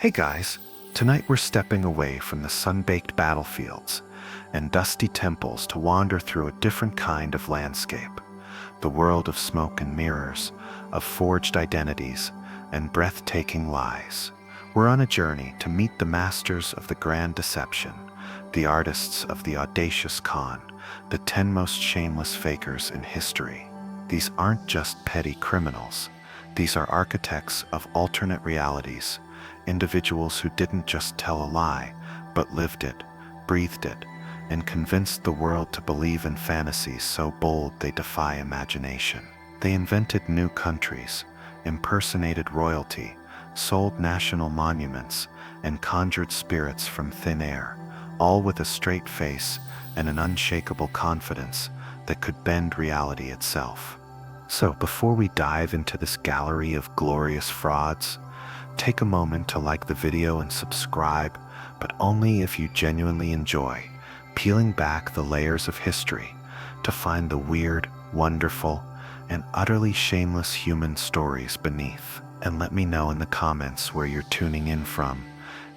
Hey guys, tonight we're stepping away from the sun-baked battlefields and dusty temples to wander through a different kind of landscape, the world of smoke and mirrors, of forged identities and breathtaking lies. We're on a journey to meet the masters of the grand deception, the artists of the audacious con, the 10 most shameless fakers in history. These aren't just petty criminals. These are architects of alternate realities, individuals who didn't just tell a lie, but lived it, breathed it, and convinced the world to believe in fantasies so bold they defy imagination. They invented new countries, impersonated royalty, sold national monuments, and conjured spirits from thin air, all with a straight face and an unshakable confidence that could bend reality itself. So before we dive into this gallery of glorious frauds, take a moment to like the video and subscribe, but only if you genuinely enjoy peeling back the layers of history to find the weird, wonderful, and utterly shameless human stories beneath. And let me know in the comments where you're tuning in from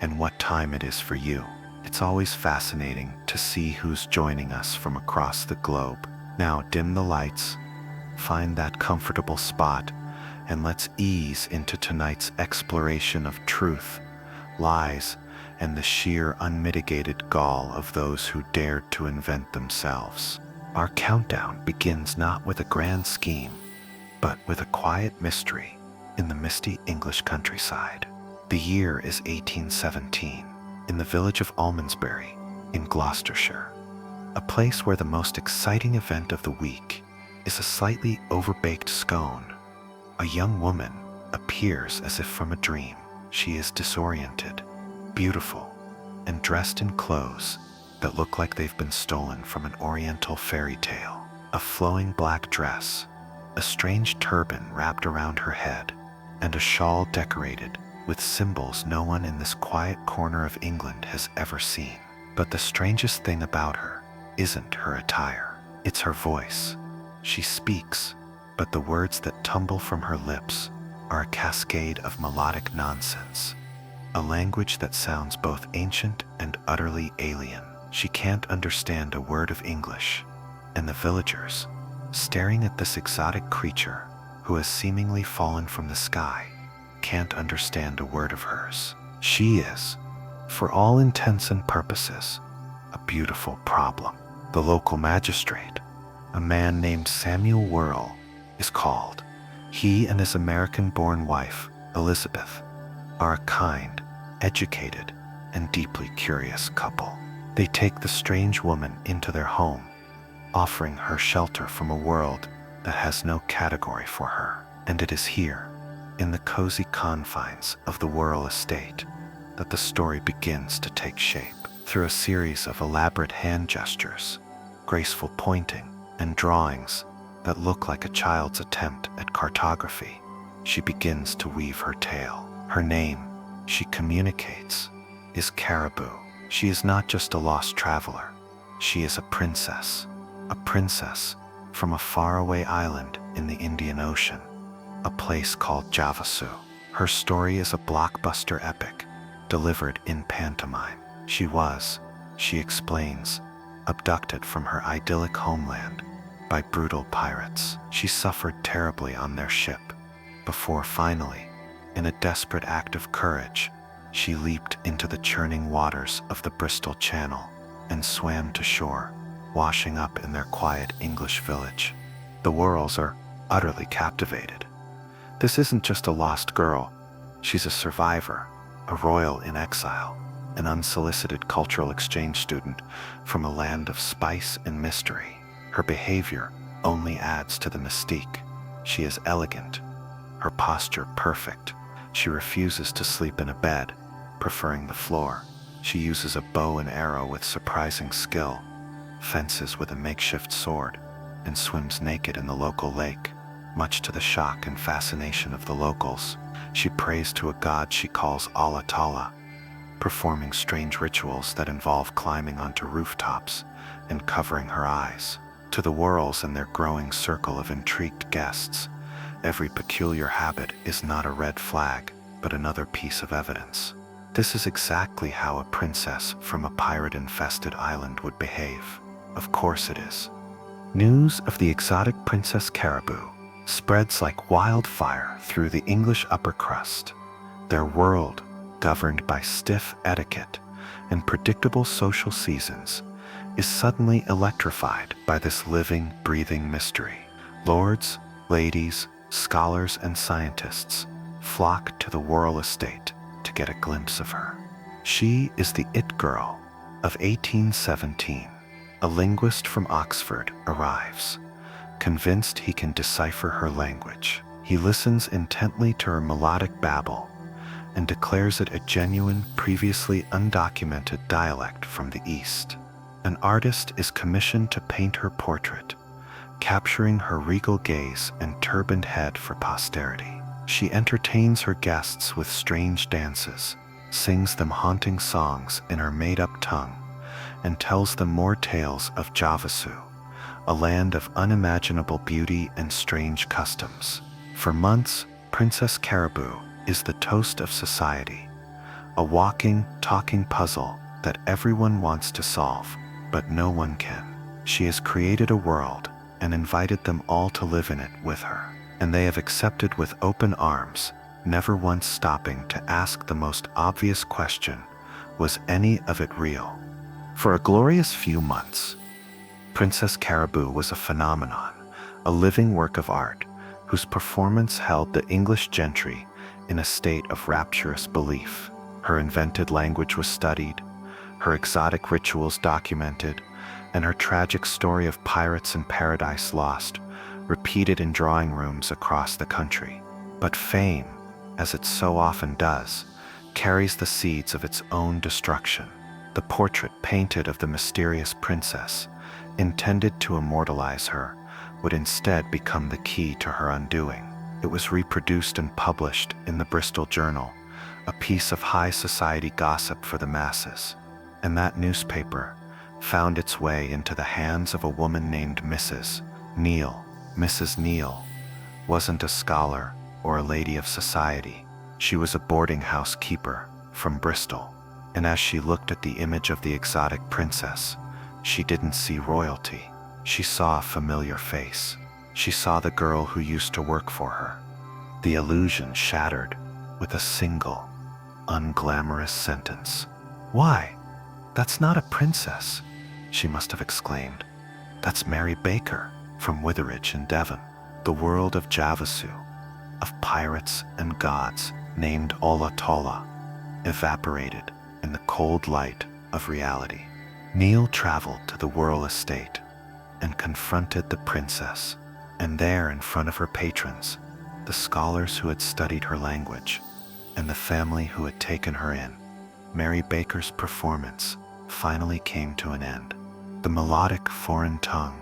and what time it is for you. It's always fascinating to see who's joining us from across the globe. Now dim the lights, find that comfortable spot, and let's ease into tonight's exploration of truth, lies, and the sheer unmitigated gall of those who dared to invent themselves. Our countdown begins not with a grand scheme, but with a quiet mystery in the misty English countryside. The year is 1817, in the village of Almondsbury, in Gloucestershire, a place where the most exciting event of the week is a slightly overbaked scone. A young woman appears as if from a dream. She is disoriented, beautiful, and dressed in clothes that look like they've been stolen from an oriental fairy tale. A flowing black dress, a strange turban wrapped around her head, and a shawl decorated with symbols no one in this quiet corner of England has ever seen. But the strangest thing about her isn't her attire, it's her voice. She speaks, but the words that tumble from her lips are a cascade of melodic nonsense, a language that sounds both ancient and utterly alien. She can't understand a word of English, and the villagers, staring at this exotic creature who has seemingly fallen from the sky, can't understand a word of hers. She is, for all intents and purposes, a beautiful problem. The local magistrate, a man named Samuel Worrell, is called. He and his American-born wife, Elizabeth, are a kind, educated, and deeply curious couple. They take the strange woman into their home, offering her shelter from a world that has no category for her. And it is here, in the cozy confines of the Worrell estate, that the story begins to take shape. Through a series of elaborate hand gestures, graceful pointing, and drawings that look like a child's attempt at cartography, she begins to weave her tale. Her name, she communicates, is Caribou. She is not just a lost traveler. She is a princess from a faraway island in the Indian Ocean, a place called Javasu. Her story is a blockbuster epic, delivered in pantomime. She was, she explains, abducted from her idyllic homeland by brutal pirates. She suffered terribly on their ship, before finally, in a desperate act of courage, she leaped into the churning waters of the Bristol Channel and swam to shore, washing up in their quiet English village. The Worrells are utterly captivated. This isn't just a lost girl. She's a survivor, a royal in exile, an unsolicited cultural exchange student from a land of spice and mystery. Her behavior only adds to the mystique. She is elegant, her posture perfect. She refuses to sleep in a bed, preferring the floor. She uses a bow and arrow with surprising skill, fences with a makeshift sword, and swims naked in the local lake, much to the shock and fascination of the locals. She prays to a god she calls Allah Ta'ala, performing strange rituals that involve climbing onto rooftops and covering her eyes. To the Worrells and their growing circle of intrigued guests, every peculiar habit is not a red flag, but another piece of evidence. this is exactly how a princess from a pirate-infested island would behave. Of course it is. News of the exotic Princess Caribou spreads like wildfire through the English upper crust. Their world, governed by stiff etiquette and predictable social seasons, is suddenly electrified by this living, breathing mystery. Lords, ladies, scholars, and scientists flock to the royal estate to get a glimpse of her. She is the it girl of 1817. A linguist from Oxford arrives, convinced he can decipher her language. He listens intently to her melodic babble and declares it a genuine, previously undocumented dialect from the East. An artist is commissioned to paint her portrait, capturing her regal gaze and turbaned head for posterity. She entertains her guests with strange dances, sings them haunting songs in her made-up tongue, and tells them more tales of Javasu, a land of unimaginable beauty and strange customs. For months, Princess Caribou is the toast of society, a walking, talking puzzle that everyone wants to solve, but no one can. She has created a world and invited them all to live in it with her, and they have accepted with open arms, never once stopping to ask the most obvious question: was any of it real? For a glorious few months, Princess Caribou was a phenomenon, a living work of art, whose performance held the English gentry in a state of rapturous belief. Her invented language was studied, her exotic rituals documented, and her tragic story of pirates and paradise lost repeated in drawing rooms across the country. But fame, as it so often does, carries the seeds of its own destruction. The portrait painted of the mysterious princess, intended to immortalize her, would instead become the key to her undoing. It was reproduced and published in the Bristol Journal, a piece of high society gossip for the masses. And that newspaper found its way into the hands of a woman named Mrs. Neal. Mrs. Neal wasn't a scholar or a lady of society. She was a boarding house keeper from Bristol. And as she looked at the image of the exotic princess, she didn't see royalty. She saw a familiar face. She saw the girl who used to work for her. The illusion shattered with a single, unglamorous sentence. "Why, that's not a princess," she must have exclaimed. "That's Mary Baker from Witheridge in Devon." The world of Javasu, of pirates and gods named Ola Tola, evaporated in the cold light of reality. Neil traveled to the royal estate and confronted the princess, and there in front of her patrons, the scholars who had studied her language, and the family who had taken her in, Mary Baker's performance finally came to an end. The melodic foreign tongue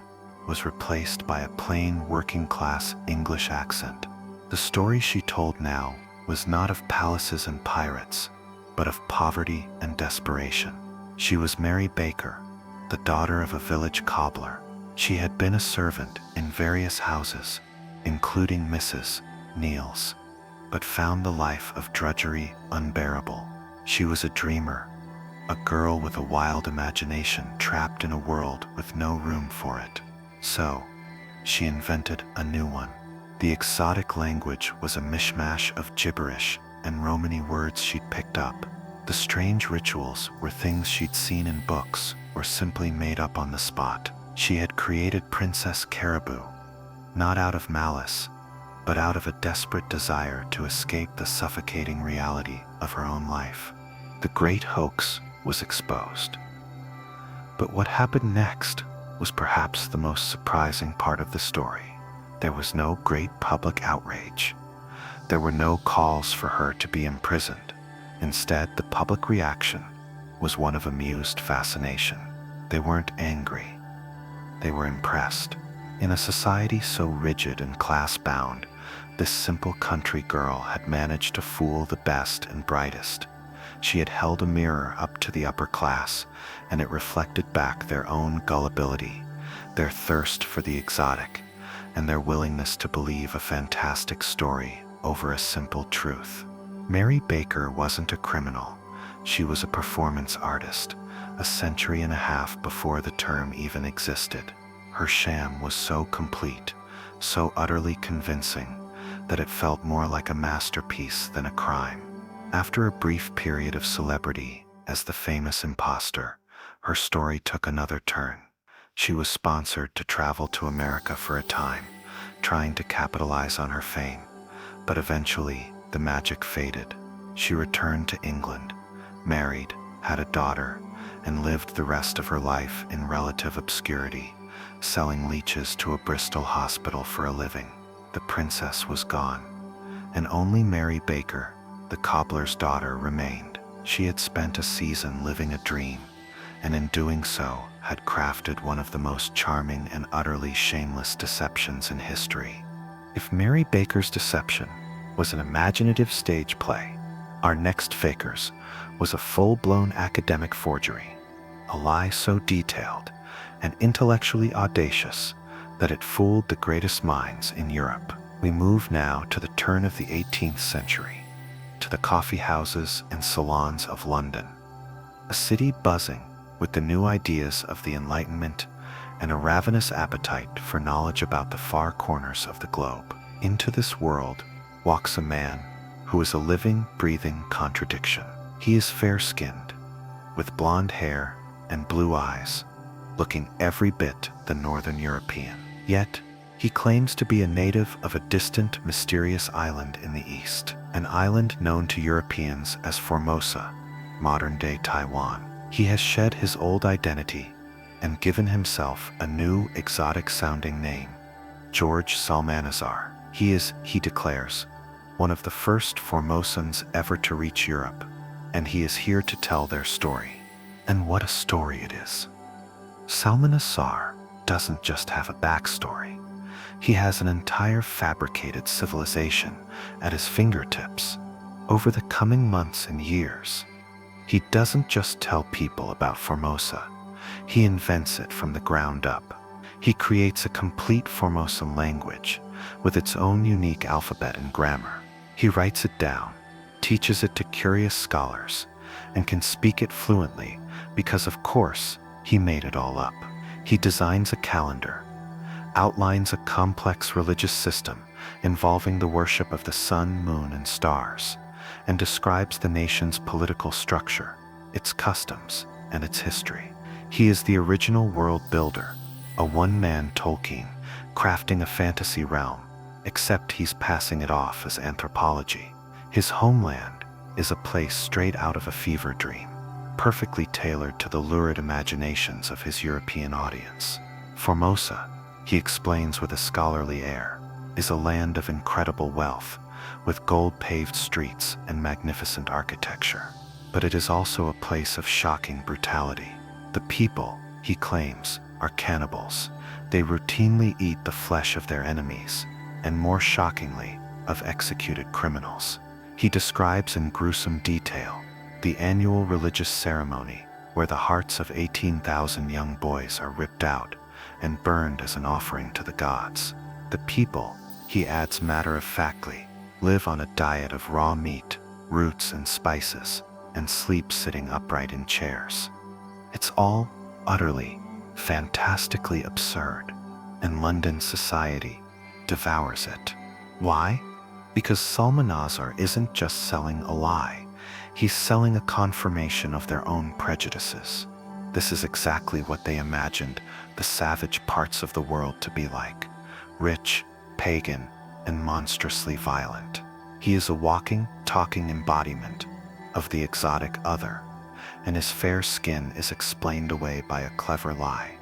was replaced by a plain working-class English accent. The story she told now was not of palaces and pirates, but of poverty and desperation. She was Mary Baker, the daughter of a village cobbler. She had been a servant in various houses, including Mrs. Neal's, but found the life of drudgery unbearable. She was a dreamer, a girl with a wild imagination trapped in a world with no room for it. So, she invented a new one. The exotic language was a mishmash of gibberish and Romany words she'd picked up. The strange rituals were things she'd seen in books or simply made up on the spot. She had created Princess Caribou, not out of malice, but out of a desperate desire to escape the suffocating reality of her own life. The great hoax was exposed. But what happened next was perhaps the most surprising part of the story. There was no great public outrage. There were no calls for her to be imprisoned. Instead, the public reaction was one of amused fascination. They weren't angry. They were impressed. In a society so rigid and class-bound, this simple country girl had managed to fool the best and brightest. She had held a mirror up to the upper class, and it reflected back their own gullibility, their thirst for the exotic, and their willingness to believe a fantastic story over a simple truth. Mary Baker wasn't a criminal. She was a performance artist, a century and a half before the term even existed. Her sham was so complete, so utterly convincing, that it felt more like a masterpiece than a crime. After a brief period of celebrity as the famous imposter, her story took another turn. She was sponsored to travel to America for a time, trying to capitalize on her fame. But eventually, the magic faded. She returned to England, married, had a daughter, and lived the rest of her life in relative obscurity, selling leeches to a Bristol hospital for a living. The princess was gone, and only Mary Baker, the cobbler's daughter, remained. She had spent a season living a dream, and in doing so had crafted one of the most charming and utterly shameless deceptions in history. If Mary Baker's deception was an imaginative stage play, our next fakers was a full-blown academic forgery, a lie so detailed and intellectually audacious that it fooled the greatest minds in Europe. We move now to the turn of the 18th century, to the coffee houses and salons of London, a city buzzing with the new ideas of the Enlightenment and a ravenous appetite for knowledge about the far corners of the globe. Into this world walks a man who is a living, breathing contradiction. He is fair-skinned, with blonde hair and blue eyes, looking every bit the Northern European. Yet, he claims to be a native of a distant, mysterious island in the east, an island known to Europeans as Formosa, modern-day Taiwan. He has shed his old identity and given himself a new, exotic-sounding name, George Salmanazar. He is, he declares, one of the first Formosans ever to reach Europe, and he is here to tell their story. And what a story it is. Salmanazar doesn't just have a backstory. He has an entire fabricated civilization at his fingertips. Over the coming months and years, he doesn't just tell people about Formosa, he invents it from the ground up. He creates a complete Formosan language with its own unique alphabet and grammar. He writes it down, teaches it to curious scholars, and can speak it fluently because, of course, he made it all up. He designs a calendar, outlines a complex religious system involving the worship of the sun, moon, and stars, and describes the nation's political structure, its customs, and its history. He is the original world builder, a one-man Tolkien, crafting a fantasy realm, except he's passing it off as anthropology. His homeland is a place straight out of a fever dream, perfectly tailored to the lurid imaginations of his European audience. Formosa, he explains with a scholarly air, is a land of incredible wealth, with gold-paved streets and magnificent architecture. But it is also a place of shocking brutality. The people, he claims, are cannibals. They routinely eat the flesh of their enemies, and more shockingly, of executed criminals. He describes in gruesome detail the annual religious ceremony where the hearts of 18,000 young boys are ripped out and burned as an offering to the gods. The people, he adds matter-of-factly, live on a diet of raw meat, roots, and spices, and sleep sitting upright in chairs. It's all utterly, fantastically absurd, and London society devours it. Why? Because Salmanazar isn't just selling a lie, he's selling a confirmation of their own prejudices. This is exactly what they imagined the savage parts of the world to be like: rich, pagan, and monstrously violent. He is a walking, talking embodiment of the exotic other, and his fair skin is explained away by a clever lie.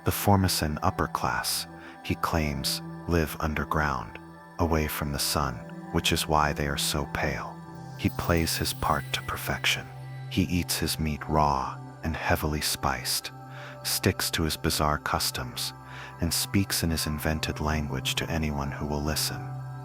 The Formosan upper class, he claims, live underground, away from the sun, which is why they are so pale. He plays his part to perfection. He eats his meat raw and heavily spiced, sticks to his bizarre customs, and speaks in his invented language to anyone who will listen.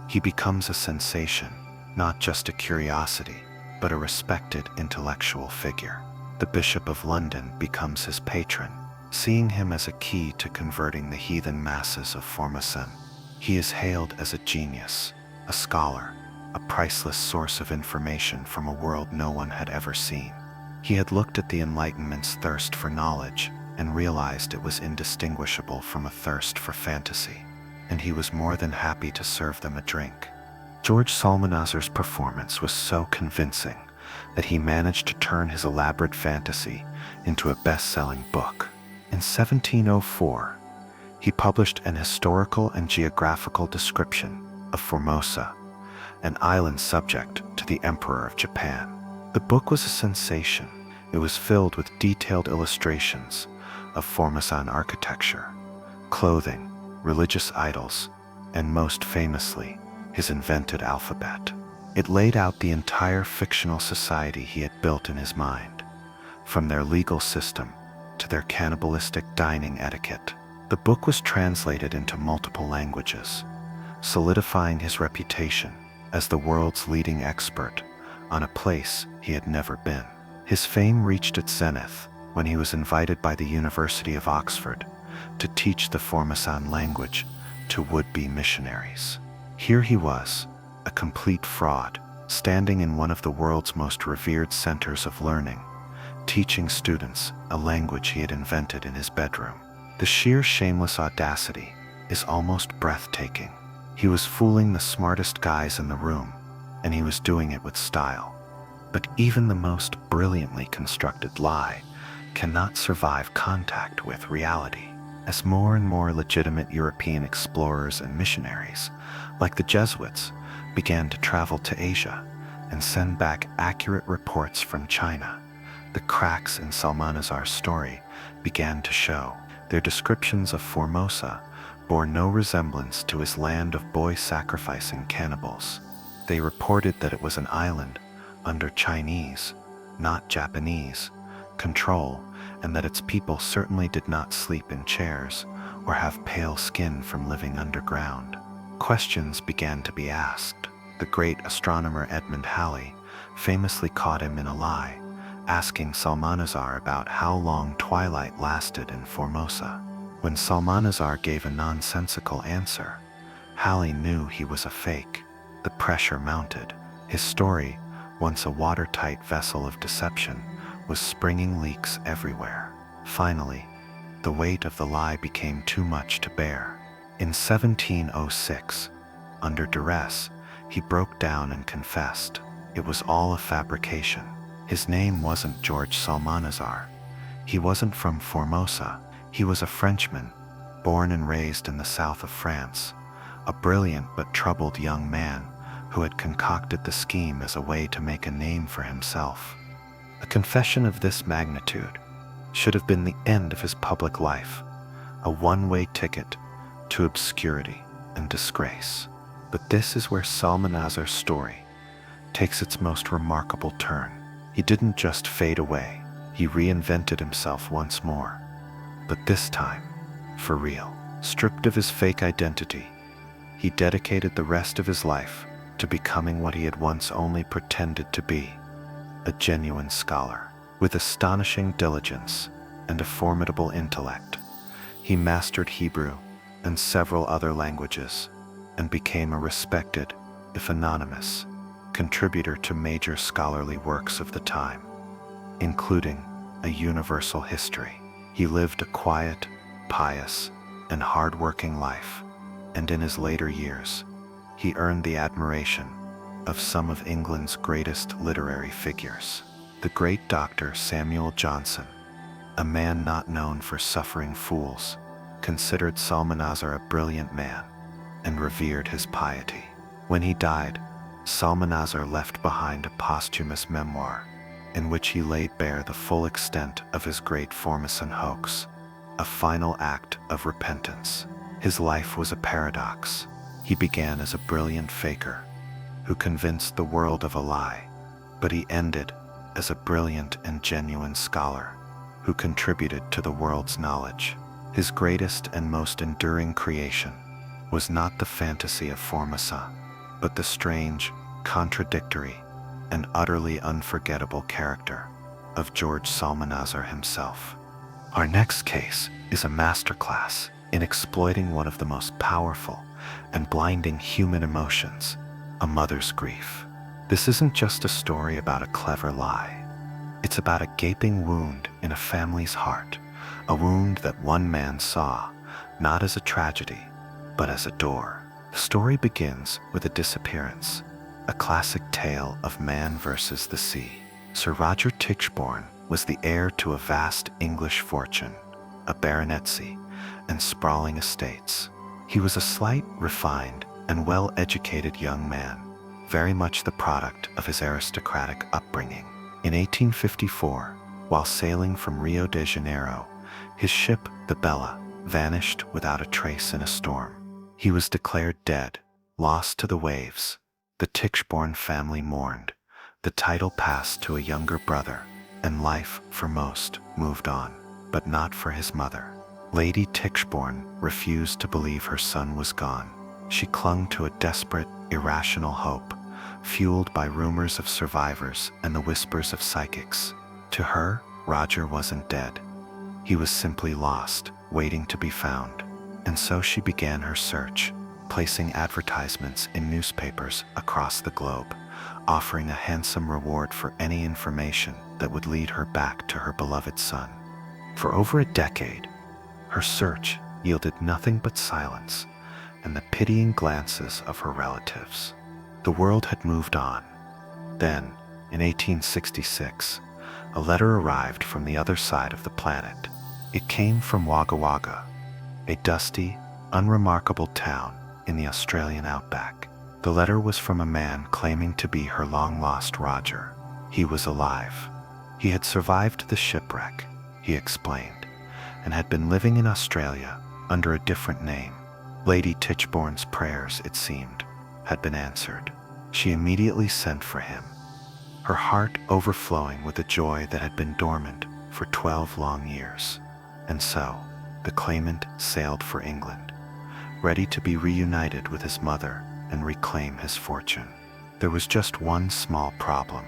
He becomes a sensation, not just a curiosity, but a respected intellectual figure. The Bishop of London becomes his patron, seeing him as a key to converting the heathen masses of Formosan. He is hailed as a genius, a scholar, a priceless source of information from a world no one had ever seen. He had looked at the Enlightenment's thirst for knowledge and realized it was indistinguishable from a thirst for fantasy, and he was more than happy to serve them a drink. George Psalmanazar's performance was so convincing that he managed to turn his elaborate fantasy into a best-selling book. In 1704, he published an historical and geographical description of Formosa, an island subject to the Emperor of Japan. The book was a sensation. It was filled with detailed illustrations of Formosan architecture, clothing, religious idols, and most famously, his invented alphabet. It laid out the entire fictional society he had built in his mind, from their legal system to their cannibalistic dining etiquette. The book was translated into multiple languages, solidifying his reputation as the world's leading expert on a place he had never been. His fame reached its zenith when he was invited by the University of Oxford to teach the Formosan language to would-be missionaries. Here he was, a complete fraud, standing in one of the world's most revered centers of learning, teaching students a language he had invented in his bedroom. The sheer shameless audacity is almost breathtaking. He was fooling the smartest guys in the room, and he was doing it with style. But even the most brilliantly constructed lie cannot survive contact with reality. As more and more legitimate European explorers and missionaries, like the Jesuits, began to travel to Asia and send back accurate reports from China, the cracks in Psalmanazar's story began to show. Their descriptions of Formosa bore no resemblance to his land of boy-sacrificing cannibals. They reported that it was an island under Chinese, not Japanese, control, and that its people certainly did not sleep in chairs or have pale skin from living underground. Questions began to be asked. The great astronomer Edmund Halley famously caught him in a lie, asking Psalmanazar about how long twilight lasted in Formosa. When Psalmanazar gave a nonsensical answer, Halley knew he was a fake. The pressure mounted. His story, once a watertight vessel of deception, was springing leaks everywhere. Finally, the weight of the lie became too much to bear. In 1706, under duress, he broke down and confessed. It was all a fabrication. His name wasn't George Psalmanazar. He wasn't from Formosa. He was a Frenchman, born and raised in the south of France, a brilliant but troubled young man who had concocted the scheme as a way to make a name for himself. A confession of this magnitude should have been the end of his public life, a one-way ticket to obscurity and disgrace. But this is where Psalmanazar's story takes its most remarkable turn. He didn't just fade away, he reinvented himself once more. But this time, for real. Stripped of his fake identity, he dedicated the rest of his life to becoming what he had once only pretended to be, a genuine scholar. With astonishing diligence and a formidable intellect, he mastered Hebrew and several other languages and became a respected, if anonymous, contributor to major scholarly works of the time, including a universal history. He lived a quiet, pious, and hard-working life, and in his later years, he earned the admiration of some of England's greatest literary figures. The great Dr. Samuel Johnson, a man not known for suffering fools, considered Psalmanazar a brilliant man and revered his piety. When he died, Psalmanazar left behind a posthumous memoir in which he laid bare the full extent of his great Formosan hoax, a final act of repentance. His life was a paradox. He began as a brilliant faker who convinced the world of a lie, but he ended as a brilliant and genuine scholar who contributed to the world's knowledge. His greatest and most enduring creation was not the fantasy of Formosa, but the strange, contradictory, and utterly unforgettable character of George Psalmanazar himself. Our next case is a masterclass in exploiting one of the most powerful and blinding human emotions, a mother's grief. This isn't just a story about a clever lie. It's about a gaping wound in a family's heart, a wound that one man saw, not as a tragedy, but as a door. The story begins with a disappearance, a classic tale of man versus the sea. Sir Roger Tichborne was the heir to a vast English fortune, a baronetcy, and sprawling estates. He was a slight, refined, and well-educated young man, very much the product of his aristocratic upbringing. In 1854, while sailing from Rio de Janeiro, his ship, the Bella, vanished without a trace in a storm. He was declared dead, lost to the waves. The Tichborne family mourned. The title passed to a younger brother, and life, for most, moved on, but not for his mother. Lady Tichborne refused to believe her son was gone. She clung to a desperate, irrational hope, fueled by rumors of survivors and the whispers of psychics. To her, Roger wasn't dead. He was simply lost, waiting to be found. And so she began her search, placing advertisements in newspapers across the globe, offering a handsome reward for any information that would lead her back to her beloved son. For over a decade, her search yielded nothing but silence and the pitying glances of her relatives. The world had moved on. Then, in 1866, a letter arrived from the other side of the planet. It came from Wagga Wagga, a dusty, unremarkable town in the Australian outback. The letter was from a man claiming to be her long-lost Roger. He was alive. He had survived the shipwreck, he explained, and had been living in Australia under a different name. Lady Tichborne's prayers, it seemed, had been answered. She immediately sent for him, her heart overflowing with a joy that had been dormant for 12 long years. And so, the claimant sailed for England, ready to be reunited with his mother and reclaim his fortune. There was just one small problem.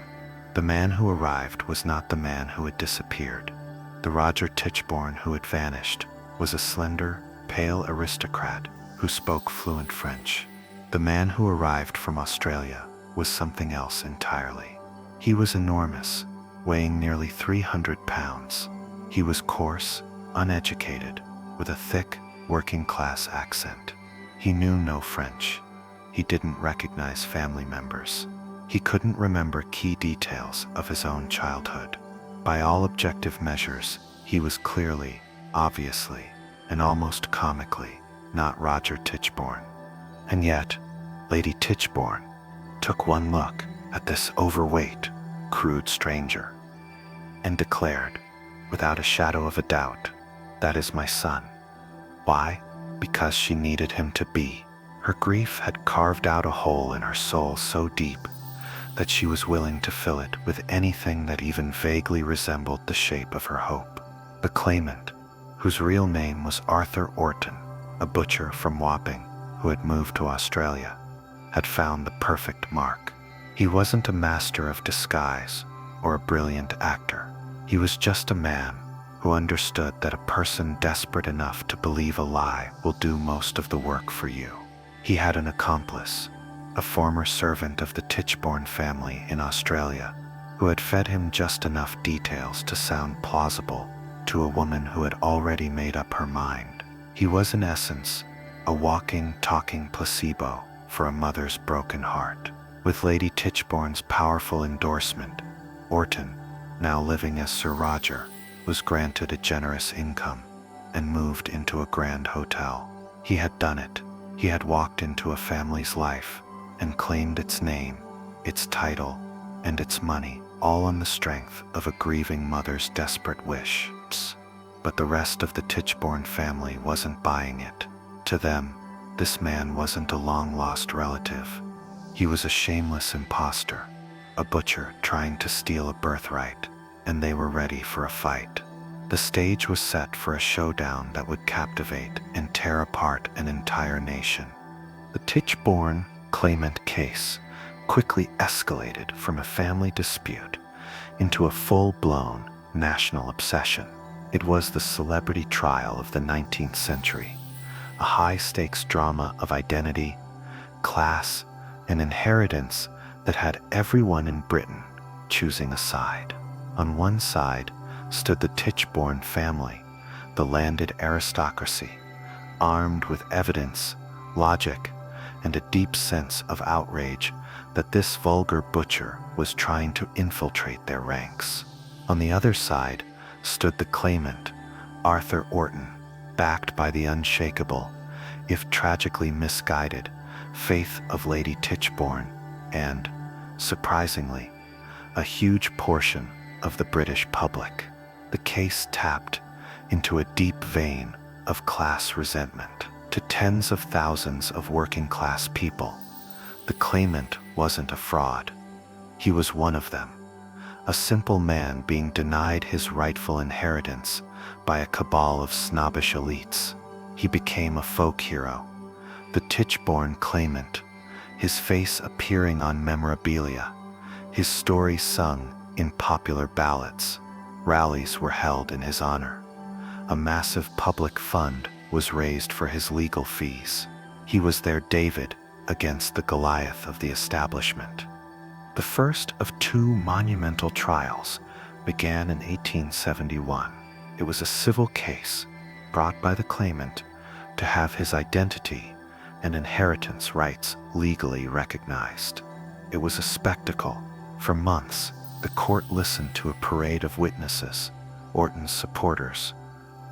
The man who arrived was not the man who had disappeared. The Roger Tichborne who had vanished was a slender, pale aristocrat who spoke fluent French. The man who arrived from Australia was something else entirely. He was enormous, weighing nearly 300 pounds. He was coarse, uneducated, with a thick, working-class accent. He knew no French. He didn't recognize family members. He couldn't remember key details of his own childhood. By all objective measures, he was clearly, obviously, and almost comically not Roger Tichborne. And yet, Lady Tichborne took one look at this overweight, crude stranger and declared, without a shadow of a doubt, "That is my son." Why? Because she needed him to be. Her grief had carved out a hole in her soul so deep that she was willing to fill it with anything that even vaguely resembled the shape of her hope. The claimant, whose real name was Arthur Orton, a butcher from Wapping who had moved to Australia, had found the perfect mark. He wasn't a master of disguise or a brilliant actor. He was just a man who understood that a person desperate enough to believe a lie will do most of the work for you. He had an accomplice, a former servant of the Tichborne family in Australia, who had fed him just enough details to sound plausible to a woman who had already made up her mind. He was, in essence, a walking, talking placebo for a mother's broken heart. With Lady Tichborne's powerful endorsement, Orton, now living as Sir Roger, was granted a generous income and moved into a grand hotel. He had done it. He had walked into a family's life and claimed its name, its title, and its money, all on the strength of a grieving mother's desperate wish. But the rest of the Tichborne family wasn't buying it. To them, this man wasn't a long-lost relative. He was a shameless imposter, a butcher trying to steal a birthright, and they were ready for a fight. The stage was set for a showdown that would captivate and tear apart an entire nation. The Tichborne claimant case quickly escalated from a family dispute into a full-blown national obsession. It was the celebrity trial of the 19th century, a high-stakes drama of identity, class, and inheritance that had everyone in Britain choosing a side. On one side stood the Tichborne family, the landed aristocracy, armed with evidence, logic, and a deep sense of outrage that this vulgar butcher was trying to infiltrate their ranks. On the other side stood the claimant, Arthur Orton, backed by the unshakable, if tragically misguided, faith of Lady Tichborne and, surprisingly, a huge portion of the British public. The case tapped into a deep vein of class resentment. To tens of thousands of working-class people, the claimant wasn't a fraud. He was one of them, a simple man being denied his rightful inheritance by a cabal of snobbish elites. He became a folk hero, the Tichborne claimant, his face appearing on memorabilia, his story sung in popular ballads. Rallies were held in his honor. A massive public fund was raised for his legal fees. He was their David against the Goliath of the establishment. The first of two monumental trials began in 1871. It was a civil case brought by the claimant to have his identity and inheritance rights legally recognized. It was a spectacle. For months, the court listened to a parade of witnesses, Orton's supporters,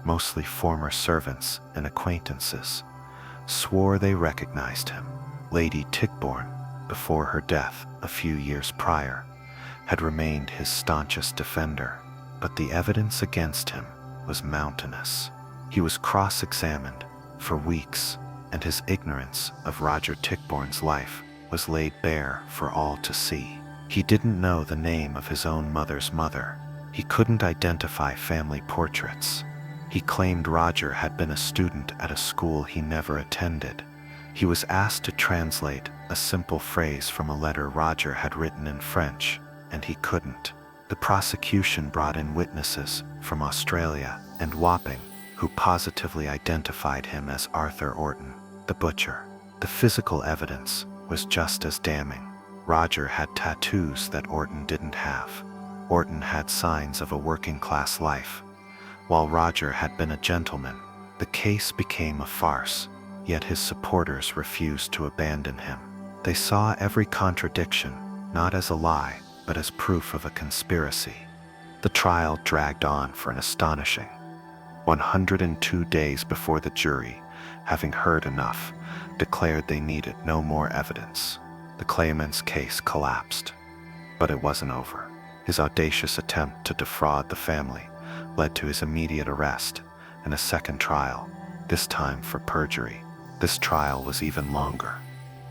mostly former servants and acquaintances, swore they recognized him. Lady Tichborne, before her death a few years prior, had remained his staunchest defender, but the evidence against him was mountainous. He was cross-examined for weeks, and his ignorance of Roger Tichborne's life was laid bare for all to see. He didn't know the name of his own mother's mother. He couldn't identify family portraits. He claimed Roger had been a student at a school he never attended. He was asked to translate a simple phrase from a letter Roger had written in French, and he couldn't. The prosecution brought in witnesses from Australia and Wapping who positively identified him as Arthur Orton, the butcher. The physical evidence was just as damning. Roger had tattoos that Orton didn't have. Orton had signs of a working-class life, while Roger had been a gentleman. The case became a farce, yet his supporters refused to abandon him. They saw every contradiction, not as a lie, but as proof of a conspiracy. The trial dragged on for an astonishing 102 days before the jury, having heard enough, declared they needed no more evidence. The claimant's case collapsed, but it wasn't over. His audacious attempt to defraud the family led to his immediate arrest and a second trial, this time for perjury. This trial was even longer,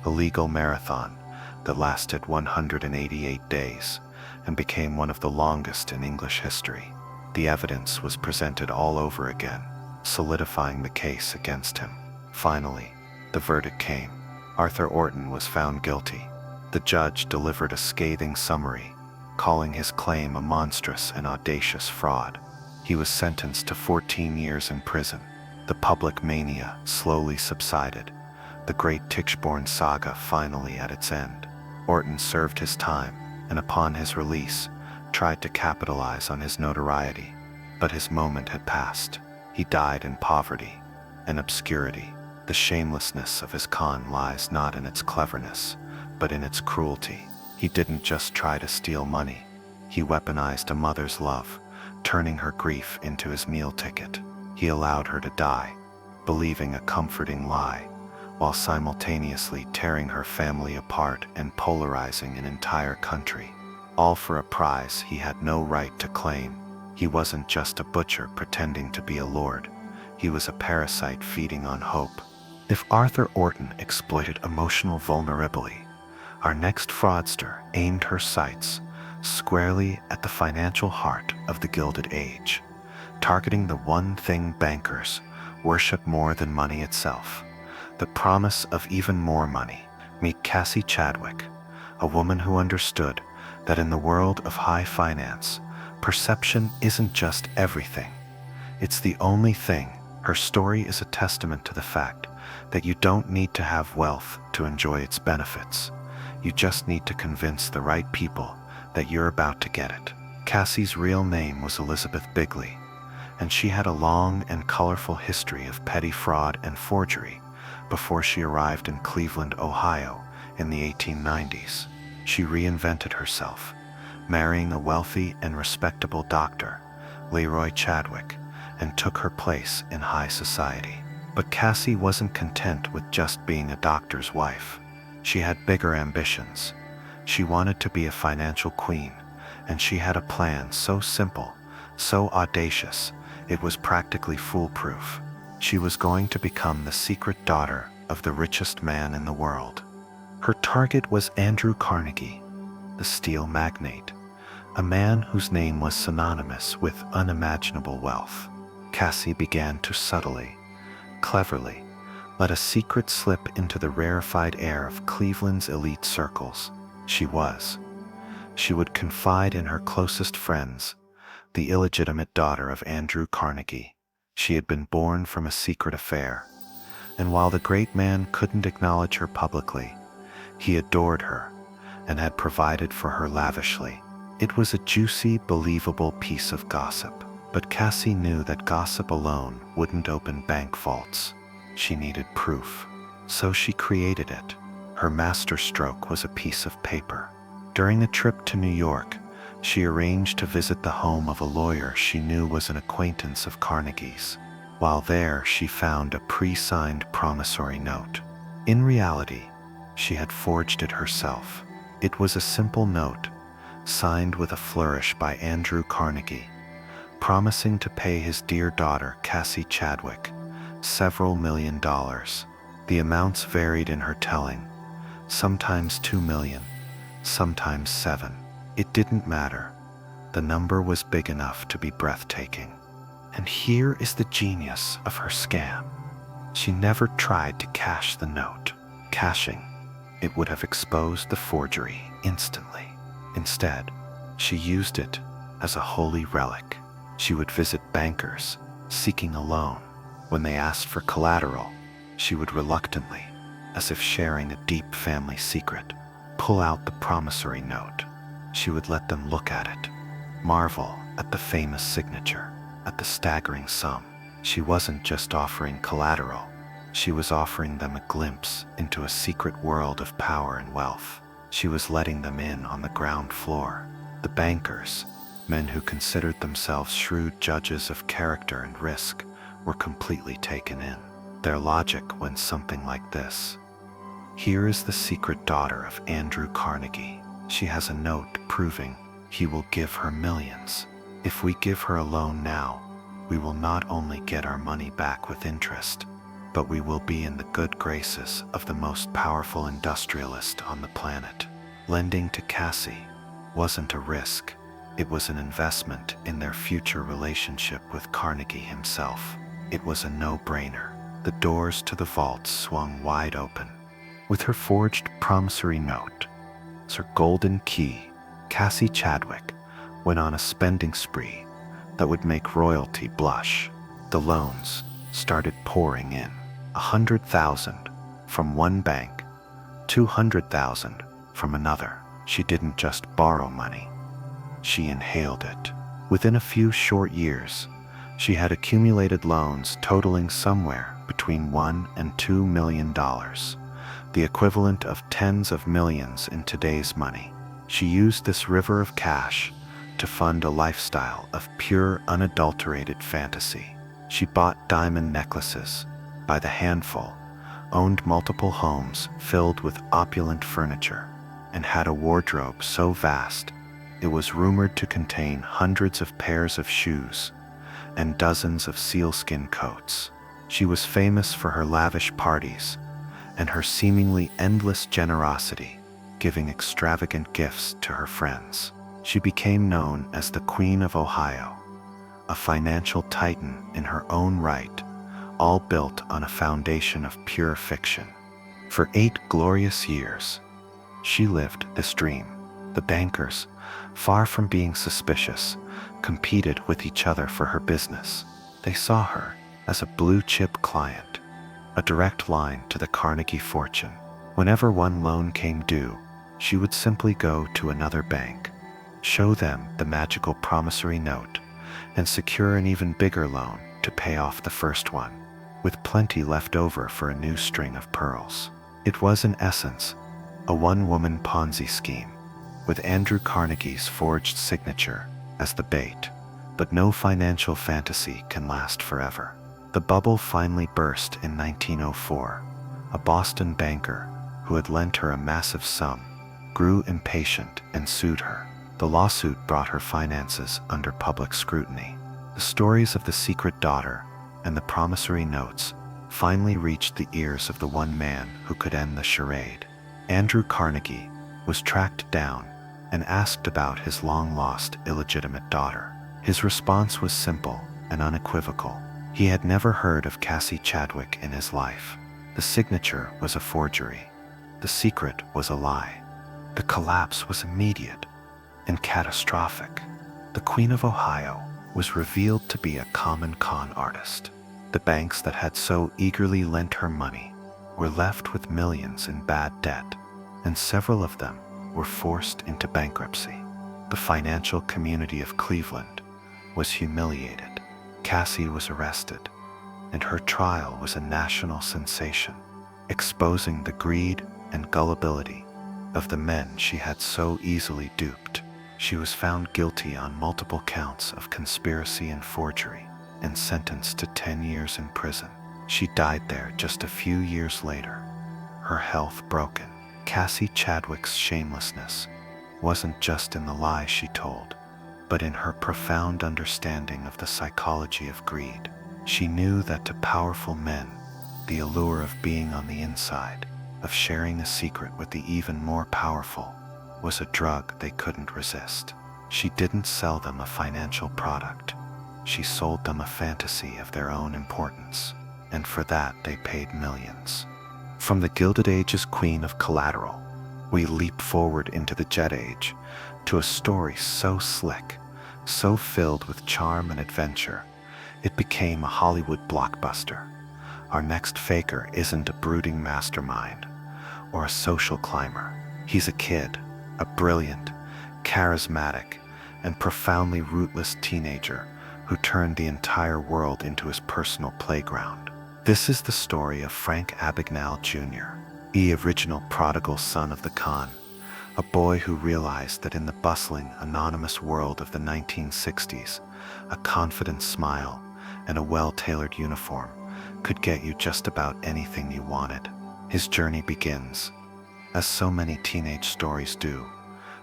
a legal marathon that lasted 188 days and became one of the longest in English history. The evidence was presented all over again, solidifying the case against him. Finally, the verdict came. Arthur Orton was found guilty. The judge delivered a scathing summary, calling his claim a monstrous and audacious fraud. He was sentenced to 14 years in prison. The public mania slowly subsided, the great Tichborne saga finally at its end. Orton served his time, and upon his release, tried to capitalize on his notoriety, but his moment had passed. He died in poverty and obscurity. The shamelessness of his con lies not in its cleverness, but in its cruelty. He didn't just try to steal money. He weaponized a mother's love, turning her grief into his meal ticket. He allowed her to die, believing a comforting lie, while simultaneously tearing her family apart and polarizing an entire country, all for a prize he had no right to claim. He wasn't just a butcher pretending to be a lord. He was a parasite feeding on hope. If Arthur Orton exploited emotional vulnerability, our next fraudster aimed her sights squarely at the financial heart of the Gilded Age, targeting the one thing bankers worship more than money itself, the promise of even more money. Meet Cassie Chadwick, a woman who understood that in the world of high finance, perception isn't just everything. It's the only thing. Her story is a testament to the fact that you don't need to have wealth to enjoy its benefits. You just need to convince the right people that you're about to get it. Cassie's real name was Elizabeth Bigley, and she had a long and colorful history of petty fraud and forgery before she arrived in Cleveland, Ohio in the 1890s. She reinvented herself, marrying a wealthy and respectable doctor, Leroy Chadwick, and took her place in high society. But Cassie wasn't content with just being a doctor's wife. She had bigger ambitions. She wanted to be a financial queen, and she had a plan so simple, so audacious, it was practically foolproof. She was going to become the secret daughter of the richest man in the world. Her target was Andrew Carnegie, the steel magnate, a man whose name was synonymous with unimaginable wealth. Cassie began to subtly, cleverly, let a secret slip into the rarefied air of Cleveland's elite circles. She would confide in her closest friends, the illegitimate daughter of Andrew Carnegie. She had been born from a secret affair, and while the great man couldn't acknowledge her publicly, he adored her and had provided for her lavishly. It was a juicy, believable piece of gossip, but Cassie knew that gossip alone wouldn't open bank vaults. She needed proof, so she created it. Her masterstroke was a piece of paper. During a trip to New York, she arranged to visit the home of a lawyer she knew was an acquaintance of Carnegie's. While there, she found a pre-signed promissory note. In reality, she had forged it herself. It was a simple note, signed with a flourish by Andrew Carnegie, promising to pay his dear daughter, Cassie Chadwick, several $1 million. The amounts varied in her telling, sometimes $2 million, sometimes $7 million. It didn't matter. The number was big enough to be breathtaking. And here is the genius of her scam. She never tried to cash the note. Cashing it would have exposed the forgery instantly. Instead, she used it as a holy relic. She would visit bankers seeking a loan. When they asked for collateral, she would reluctantly, as if sharing a deep family secret, pull out the promissory note. She would let them look at it, marvel at the famous signature, at the staggering sum. She wasn't just offering collateral, she was offering them a glimpse into a secret world of power and wealth. She was letting them in on the ground floor. The bankers, men who considered themselves shrewd judges of character and risk, were completely taken in. Their logic went something like this. Here is the secret daughter of Andrew Carnegie. She has a note proving he will give her millions. If we give her a loan now, we will not only get our money back with interest, but we will be in the good graces of the most powerful industrialist on the planet. Lending to Cassie wasn't a risk. It was an investment in their future relationship with Carnegie himself. It was a no-brainer. The doors to the vault swung wide open. With her forged promissory note, as her golden key, Cassie Chadwick went on a spending spree that would make royalty blush. The loans started pouring in. 100,000 from one bank, 200,000 from another. She didn't just borrow money, she inhaled it. Within a few short years, she had accumulated loans totaling somewhere between $1 and $2 million, the equivalent of tens of millions in today's money. She used this river of cash to fund a lifestyle of pure, unadulterated fantasy. She bought diamond necklaces by the handful, owned multiple homes filled with opulent furniture, and had a wardrobe so vast it was rumored to contain hundreds of pairs of shoes and dozens of sealskin coats. She was famous for her lavish parties and her seemingly endless generosity, giving extravagant gifts to her friends. She became known as the Queen of Ohio, a financial titan in her own right, all built on a foundation of pure fiction. For 8 glorious years, she lived this dream. The bankers, far from being suspicious, competed with each other for her business. They saw her as a blue-chip client, a direct line to the Carnegie fortune. Whenever one loan came due, she would simply go to another bank, show them the magical promissory note, and secure an even bigger loan to pay off the first one, with plenty left over for a new string of pearls. It was, in essence, a one-woman Ponzi scheme, with Andrew Carnegie's forged signature as the bait. But no financial fantasy can last forever. The bubble finally burst in 1904. A Boston banker, who had lent her a massive sum, grew impatient and sued her. The lawsuit brought her finances under public scrutiny. The stories of the secret daughter and the promissory notes finally reached the ears of the one man who could end the charade. Andrew Carnegie was tracked down and asked about his long-lost illegitimate daughter. His response was simple and unequivocal. He had never heard of Cassie Chadwick in his life. The signature was a forgery. The secret was a lie. The collapse was immediate and catastrophic. The Queen of Ohio was revealed to be a common con artist. The banks that had so eagerly lent her money were left with millions in bad debt, and several of them were forced into bankruptcy. The financial community of Cleveland was humiliated. Cassie was arrested, and her trial was a national sensation, exposing the greed and gullibility of the men she had so easily duped. She was found guilty on multiple counts of conspiracy and forgery and sentenced to 10 years in prison. She died there just a few years later, her health broken. Cassie Chadwick's shamelessness wasn't just in the lies she told, but in her profound understanding of the psychology of greed. She knew that to powerful men, the allure of being on the inside, of sharing a secret with the even more powerful, was a drug they couldn't resist. She didn't sell them a financial product. She sold them a fantasy of their own importance, and for that they paid millions. From the Gilded Age's queen of collateral, we leap forward into the Jet Age to a story so slick, so filled with charm and adventure, it became a Hollywood blockbuster. Our next faker isn't a brooding mastermind or a social climber. He's a kid, a brilliant, charismatic, and profoundly rootless teenager who turned the entire world into his personal playground. This is the story of Frank Abagnale Jr., the original prodigal son of the con, a boy who realized that in the bustling, anonymous world of the 1960s, a confident smile and a well-tailored uniform could get you just about anything you wanted. His journey begins, as so many teenage stories do,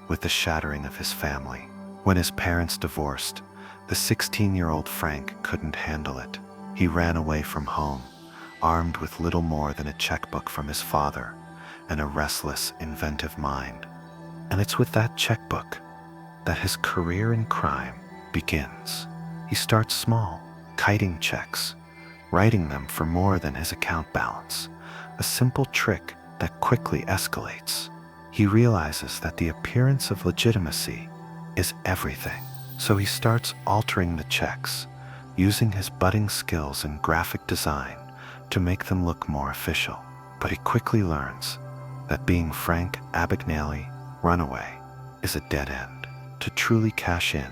with the shattering of his family. When his parents divorced, the 16-year-old Frank couldn't handle it. He ran away from home, armed with little more than a checkbook from his father and a restless, inventive mind. And it's with that checkbook that his career in crime begins. He starts small, kiting checks, writing them for more than his account balance, a simple trick that quickly escalates. He realizes that the appearance of legitimacy is everything, so he starts altering the checks, using his budding skills in graphic design to make them look more official. But he quickly learns that being Frank Abagnale Runaway is a dead end. To truly cash in,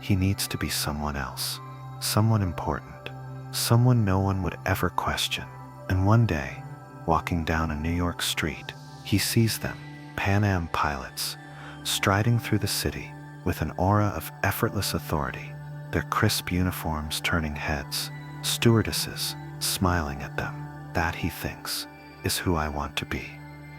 he needs to be someone else, someone important, someone no one would ever question. And one day, walking down a New York street, he sees them, Pan Am pilots, striding through the city with an aura of effortless authority, their crisp uniforms turning heads, stewardesses smiling at them. That, he thinks, is who I want to be.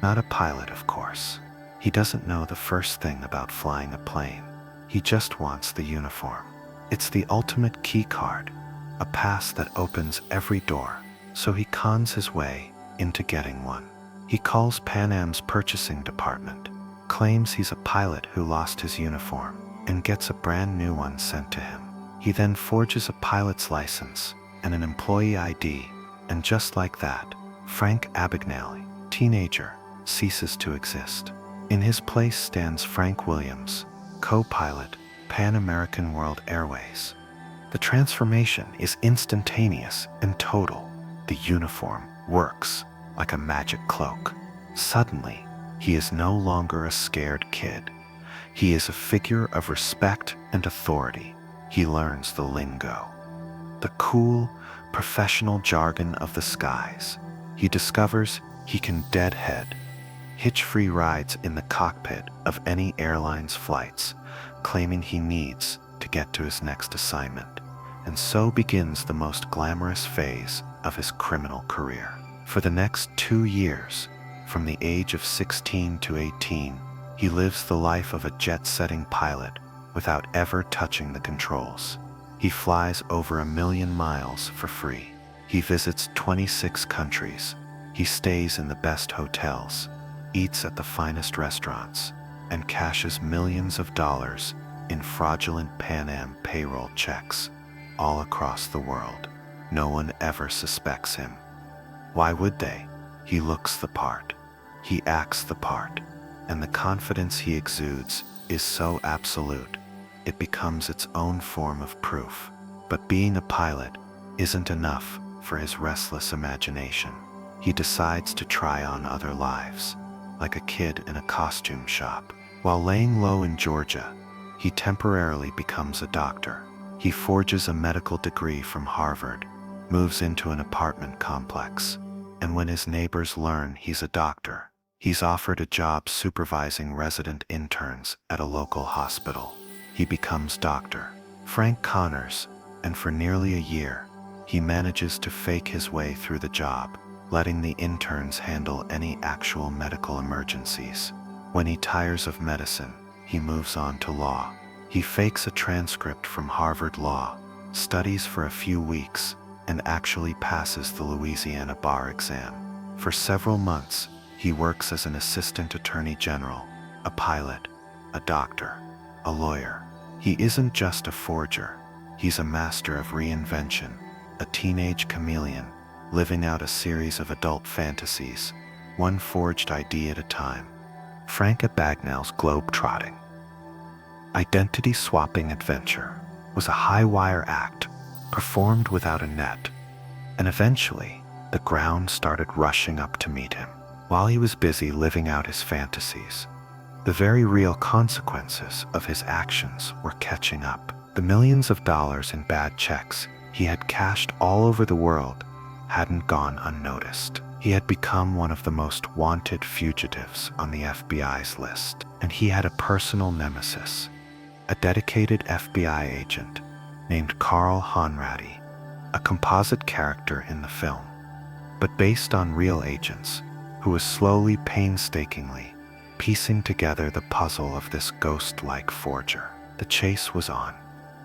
Not a pilot, of course. He doesn't know the first thing about flying a plane. He just wants the uniform. It's the ultimate key card, a pass that opens every door, so he cons his way into getting one. He calls Pan Am's purchasing department, claims he's a pilot who lost his uniform, and gets a brand new one sent to him. He then forges a pilot's license and an employee ID, and just like that, Frank Abagnale, teenager, ceases to exist. In his place stands Frank Williams, co-pilot, Pan American World Airways. The transformation is instantaneous and total. The uniform works like a magic cloak. Suddenly, he is no longer a scared kid. He is a figure of respect and authority. He learns the lingo, the cool, professional jargon of the skies. He discovers he can deadhead, hitch free rides in the cockpit of any airline's flights, claiming he needs to get to his next assignment. And so begins the most glamorous phase of his criminal career. For the next 2 years, from the age of 16 to 18, he lives the life of a jet-setting pilot without ever touching the controls. He flies over 1 million miles for free. He visits 26 countries. He stays in the best hotels, eats at the finest restaurants, and cashes millions of dollars in fraudulent Pan Am payroll checks all across the world. No one ever suspects him. Why would they? He looks the part. He acts the part. And the confidence he exudes is so absolute, it becomes its own form of proof. But being a pilot isn't enough for his restless imagination. He decides to try on other lives, like a kid in a costume shop. While laying low in Georgia, he temporarily becomes a doctor. He forges a medical degree from Harvard, moves into an apartment complex, and when his neighbors learn he's a doctor, he's offered a job supervising resident interns at a local hospital. He becomes Dr. Frank Connors, and for nearly a year, he manages to fake his way through the job, letting the interns handle any actual medical emergencies. When he tires of medicine, he moves on to law. He fakes a transcript from Harvard Law, studies for a few weeks, and actually passes the Louisiana bar exam. For several months, he works as an assistant attorney general, a pilot, a doctor, a lawyer. He isn't just a forger. He's a master of reinvention, a teenage chameleon, living out a series of adult fantasies, one forged idea at a time. Frank Abagnale's globe-trotting, identity-swapping adventure was a high-wire act, performed without a net, and eventually, the ground started rushing up to meet him. While he was busy living out his fantasies, the very real consequences of his actions were catching up. The millions of dollars in bad checks he had cashed all over the world hadn't gone unnoticed. He had become one of the most wanted fugitives on the FBI's list, and he had a personal nemesis, a dedicated FBI agent named Carl Honrady, a composite character in the film, but based on real agents, who was slowly, painstakingly piecing together the puzzle of this ghost-like forger. The chase was on,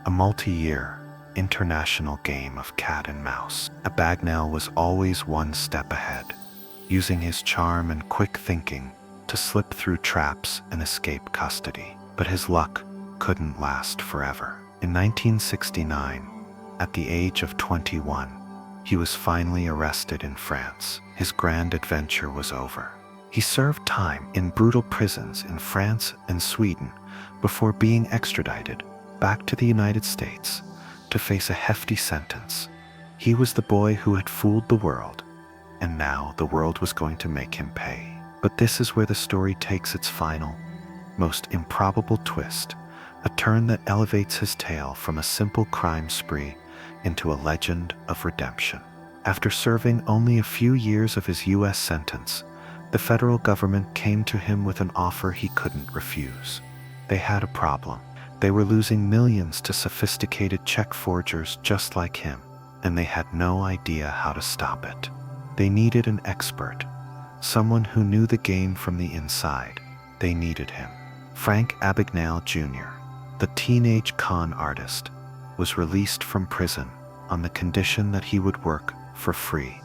a multi-year, international game of cat and mouse. Abagnale was always one step ahead, using his charm and quick thinking to slip through traps and escape custody. But his luck couldn't last forever. In 1969, at the age of 21, he was finally arrested in France. His grand adventure was over. He served time in brutal prisons in France and Sweden before being extradited back to the United States to face a hefty sentence. He was the boy who had fooled the world, and now the world was going to make him pay. But this is where the story takes its final, most improbable twist, a turn that elevates his tale from a simple crime spree into a legend of redemption. After serving only a few years of his U.S. sentence, the federal government came to him with an offer he couldn't refuse. They had a problem. They were losing millions to sophisticated check forgers just like him, and they had no idea how to stop it. They needed an expert, someone who knew the game from the inside. They needed him. Frank Abagnale Jr., the teenage con artist, was released from prison on the condition that he would work for free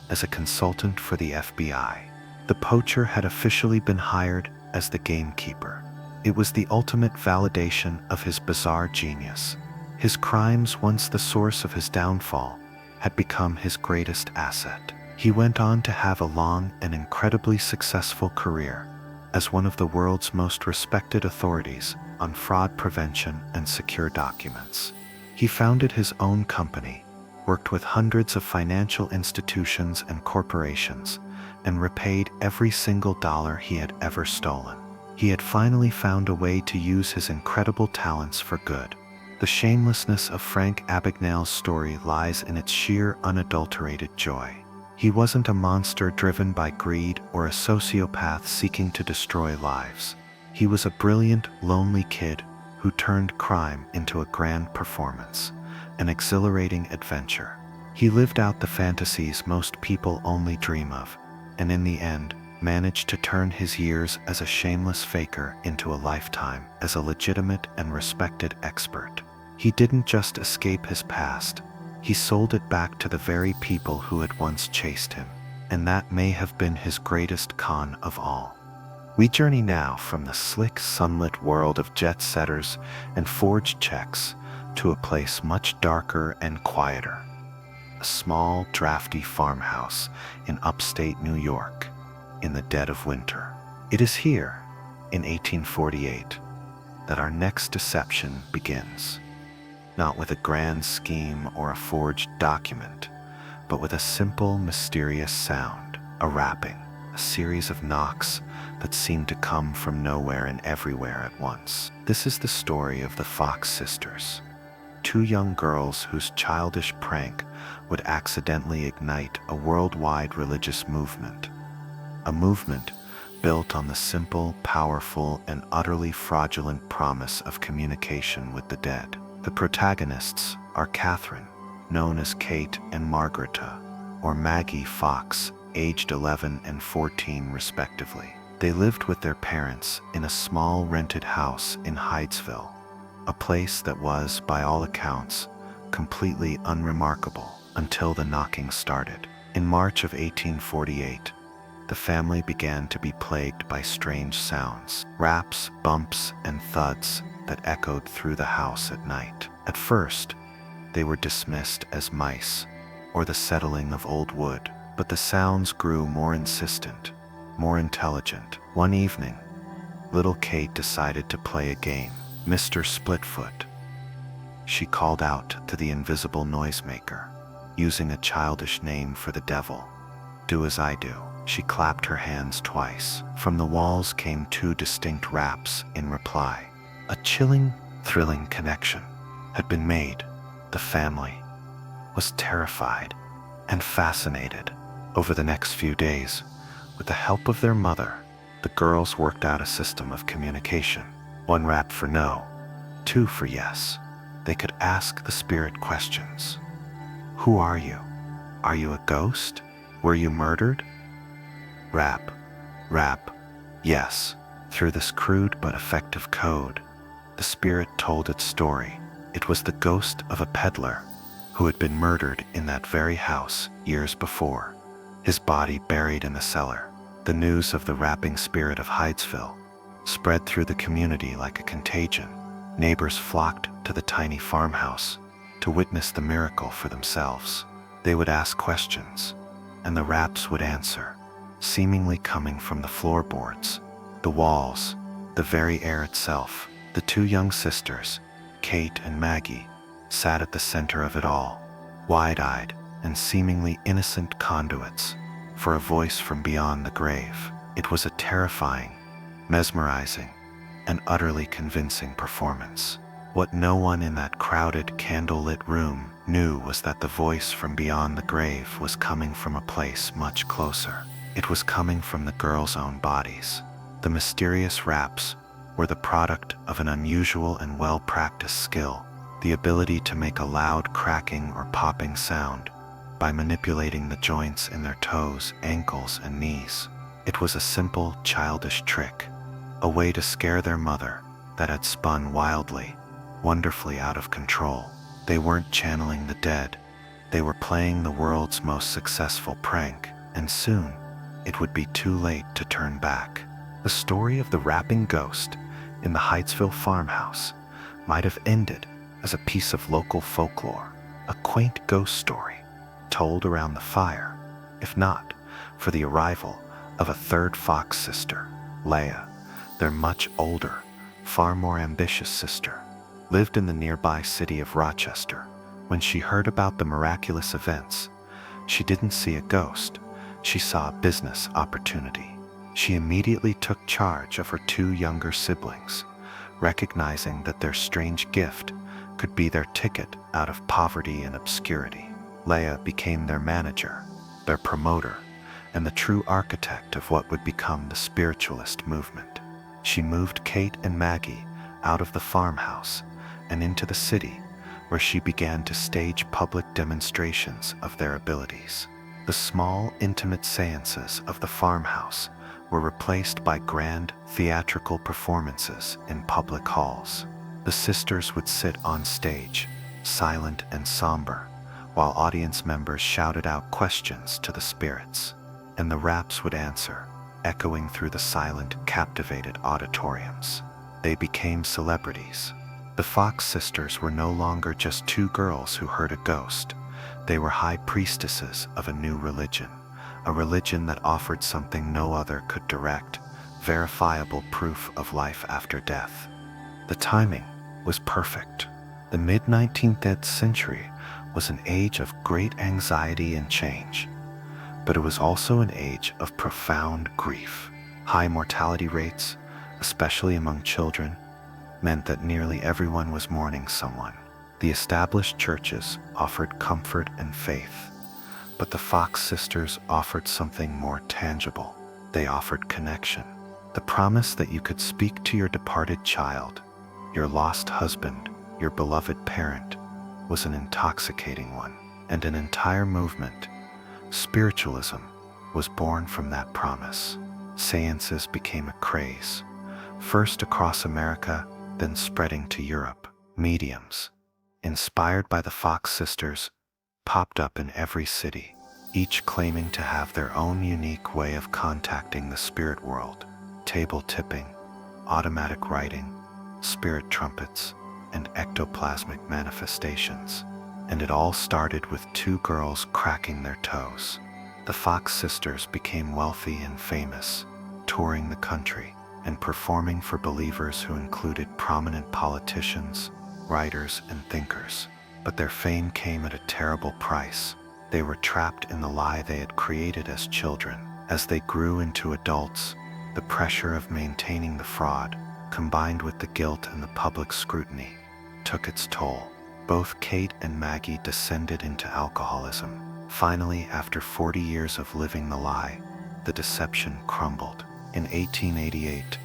as a consultant for the FBI. The poacher had officially been hired as the gamekeeper. It was the ultimate validation of his bizarre genius. His crimes, once the source of his downfall, had become his greatest asset. He went on to have a long and incredibly successful career as one of the world's most respected authorities on fraud prevention and secure documents. He founded his own company, worked with hundreds of financial institutions and corporations, and repaid every single dollar he had ever stolen. He had finally found a way to use his incredible talents for good. The shamelessness of Frank Abagnale's story lies in its sheer, unadulterated joy. He wasn't a monster driven by greed or a sociopath seeking to destroy lives. He was a brilliant, lonely kid who turned crime into a grand performance, an exhilarating adventure. He lived out the fantasies most people only dream of, and in the end, managed to turn his years as a shameless faker into a lifetime as a legitimate and respected expert. He didn't just escape his past, he sold it back to the very people who had once chased him, and that may have been his greatest con of all. We journey now from the slick, sunlit world of jet-setters and forged checks to a place much darker and quieter. A small, drafty farmhouse in upstate New York, in the dead of winter. It is here, in 1848, that our next deception begins. Not with a grand scheme or a forged document, but with a simple, mysterious sound, a rapping, a series of knocks that seem to come from nowhere and everywhere at once. This is the story of the Fox sisters, two young girls whose childish prank would accidentally ignite a worldwide religious movement. A movement built on the simple, powerful, and utterly fraudulent promise of communication with the dead. The protagonists are Catherine, known as Kate, and Margareta, or Maggie Fox, aged 11 and 14 respectively. They lived with their parents in a small rented house in Hydesville, a place that was, by all accounts, completely unremarkable until the knocking started. In March of 1848, the family began to be plagued by strange sounds, raps, bumps, and thuds that echoed through the house at night. At first, they were dismissed as mice or the settling of old wood, but the sounds grew more insistent, more intelligent. One evening, little Kate decided to play a game, Mr. Splitfoot. She called out to the invisible noisemaker, using a childish name for the devil. "Do as I do." She clapped her hands twice. From the walls came two distinct raps in reply. A chilling, thrilling connection had been made. The family was terrified and fascinated. Over the next few days, with the help of their mother, the girls worked out a system of communication. One rap for no, two for yes. They could ask the spirit questions. Who are you? Are you a ghost? Were you murdered? Rap, rap, yes. Through this crude but effective code, the spirit told its story. It was the ghost of a peddler who had been murdered in that very house years before, his body buried in the cellar. The news of the rapping spirit of Hydesville spread through the community like a contagion. Neighbors flocked to the tiny farmhouse to witness the miracle for themselves. They would ask questions, and the raps would answer, seemingly coming from the floorboards, the walls, the very air itself. The two young sisters, Kate and Maggie, sat at the center of it all, wide-eyed and seemingly innocent conduits for a voice from beyond the grave. It was a terrifying, mesmerizing, and utterly convincing performance. What no one in that crowded, candlelit room knew was that the voice from beyond the grave was coming from a place much closer. It was coming from the girls' own bodies. The mysterious raps were the product of an unusual and well-practiced skill, the ability to make a loud cracking or popping sound by manipulating the joints in their toes, ankles, and knees. It was a simple, childish trick, a way to scare their mother that had spun wildly, wonderfully out of control. They weren't channeling the dead, they were playing the world's most successful prank, and soon it would be too late to turn back. The story of the rapping ghost in the Hydesville farmhouse might have ended as a piece of local folklore, a quaint ghost story told around the fire, if not for the arrival of a third Fox sister, Leah. Their much older, far more ambitious sister lived in the nearby city of Rochester. When she heard about the miraculous events, she didn't see a ghost, she saw a business opportunity. She immediately took charge of her two younger siblings, recognizing that their strange gift could be their ticket out of poverty and obscurity. Leia became their manager, their promoter, and the true architect of what would become the spiritualist movement. She moved Kate and Maggie out of the farmhouse and into the city, where she began to stage public demonstrations of their abilities. The small, intimate seances of the farmhouse were replaced by grand theatrical performances in public halls. The sisters would sit on stage, silent and somber, while audience members shouted out questions to the spirits, and the raps would answer, echoing through the silent, captivated auditoriums. They became celebrities. The Fox sisters were no longer just two girls who heard a ghost. They were high priestesses of a new religion, a religion that offered something no other could: direct, verifiable proof of life after death. The timing was perfect. The mid-19th century was an age of great anxiety and change, but it was also an age of profound grief. High mortality rates, especially among children, meant that nearly everyone was mourning someone. The established churches offered comfort and faith, but the Fox sisters offered something more tangible. They offered connection. The promise that you could speak to your departed child, your lost husband, your beloved parent, was an intoxicating one, and an entire movement, spiritualism, was born from that promise. Seances became a craze, first across America, then spreading to Europe. Mediums, inspired by the Fox sisters, popped up in every city, each claiming to have their own unique way of contacting the spirit world. Table tipping, automatic writing, spirit trumpets, and ectoplasmic manifestations. And it all started with two girls cracking their toes. The Fox sisters became wealthy and famous, touring the country and performing for believers who included prominent politicians, writers, and thinkers. But their fame came at a terrible price. They were trapped in the lie they had created as children. As they grew into adults, the pressure of maintaining the fraud, combined with the guilt and the public scrutiny, took its toll. Both Kate and Maggie descended into alcoholism. Finally, after 40 years of living the lie, the deception crumbled. In 1888,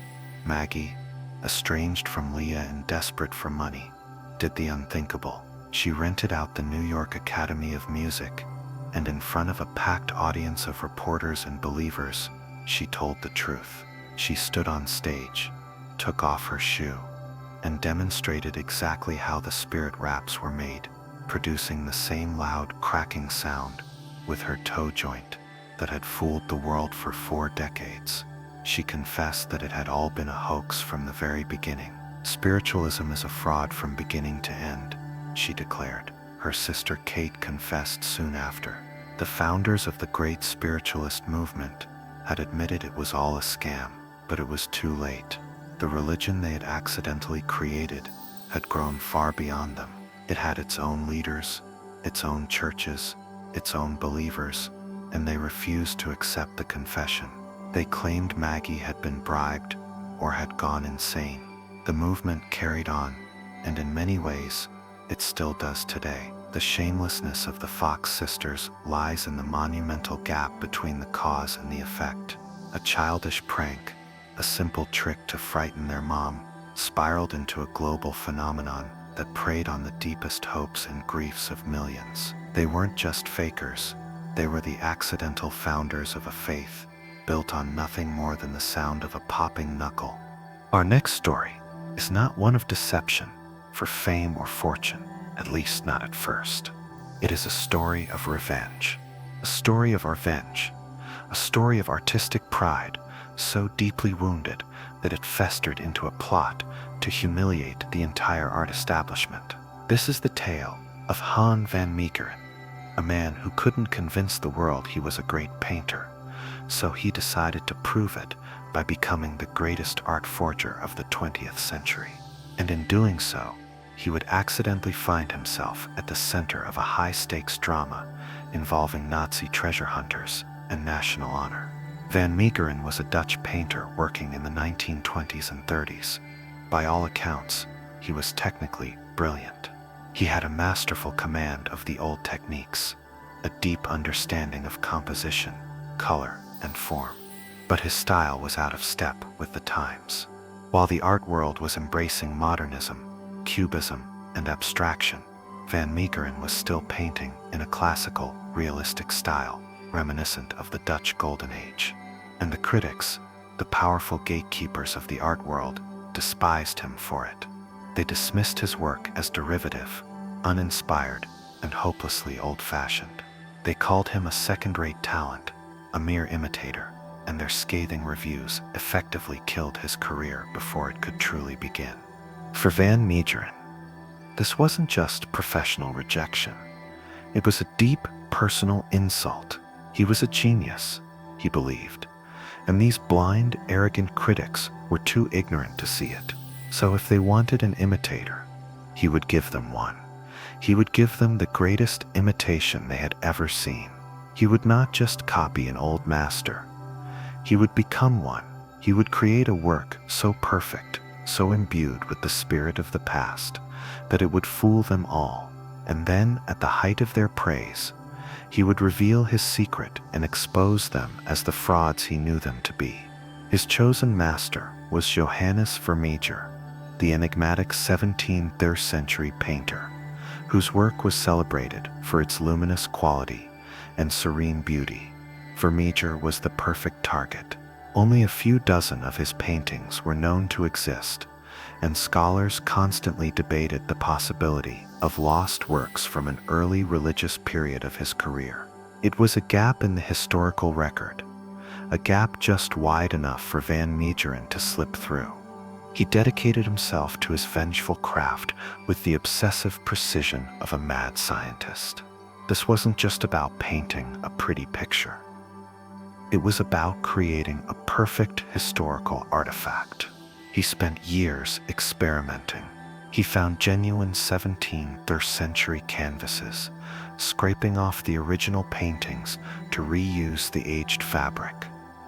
Maggie, estranged from Leah and desperate for money, did the unthinkable. She rented out the New York Academy of Music, and in front of a packed audience of reporters and believers, she told the truth. She stood on stage, took off her shoe, and demonstrated exactly how the spirit raps were made, producing the same loud, cracking sound with her toe joint that had fooled the world for 4 decades. She confessed that it had all been a hoax from the very beginning. Spiritualism is a fraud from beginning to end, she declared. Her sister Kate confessed soon after. The founders of the great spiritualist movement had admitted it was all a scam, but it was too late. The religion they had accidentally created had grown far beyond them. It had its own leaders, its own churches, its own believers, and they refused to accept the confession. They claimed Maggie had been bribed or had gone insane. The movement carried on, and in many ways, it still does today. The shamelessness of the Fox sisters lies in the monumental gap between the cause and the effect. A childish prank, a simple trick to frighten their mom, spiraled into a global phenomenon that preyed on the deepest hopes and griefs of millions. They weren't just fakers, they were the accidental founders of a faith built on nothing more than the sound of a popping knuckle. Our next story is not one of deception for fame or fortune, at least not at first. It is a story of revenge, a story of revenge, a story of artistic pride so deeply wounded that it festered into a plot to humiliate the entire art establishment. This is the tale of Han van Meegeren, a man who couldn't convince the world he was a great painter, so he decided to prove it by becoming the greatest art forger of the 20th century. And in doing so, he would accidentally find himself at the center of a high-stakes drama involving Nazi treasure hunters and national honor. Van Meegeren was a Dutch painter working in the 1920s and 30s. By all accounts, he was technically brilliant. He had a masterful command of the old techniques, a deep understanding of composition, color, and form. But his style was out of step with the times. While the art world was embracing modernism, cubism, and abstraction, Van Meegeren was still painting in a classical, realistic style, reminiscent of the Dutch Golden Age. And the critics, the powerful gatekeepers of the art world, despised him for it. They dismissed his work as derivative, uninspired, and hopelessly old-fashioned. They called him a second-rate talent, a mere imitator, and their scathing reviews effectively killed his career before it could truly begin. For Van Meegeren, this wasn't just professional rejection. It was a deep personal insult. He was a genius, he believed, and these blind, arrogant critics were too ignorant to see it. So if they wanted an imitator, he would give them one. He would give them the greatest imitation they had ever seen. He would not just copy an old master. He would become one. He would create a work so perfect, so imbued with the spirit of the past, that it would fool them all. And then, at the height of their praise, he would reveal his secret and expose them as the frauds he knew them to be. His chosen master was Johannes Vermeer, the enigmatic 17th century painter, whose work was celebrated for its luminous quality and serene beauty. Vermeer was the perfect target. Only a few dozen of his paintings were known to exist, and scholars constantly debated the possibility of lost works from an early religious period of his career. It was a gap in the historical record, a gap just wide enough for Van Meegeren to slip through. He dedicated himself to his vengeful craft with the obsessive precision of a mad scientist. This wasn't just about painting a pretty picture. It was about creating a perfect historical artifact. He spent years experimenting. He found genuine 17th century canvases, scraping off the original paintings to reuse the aged fabric.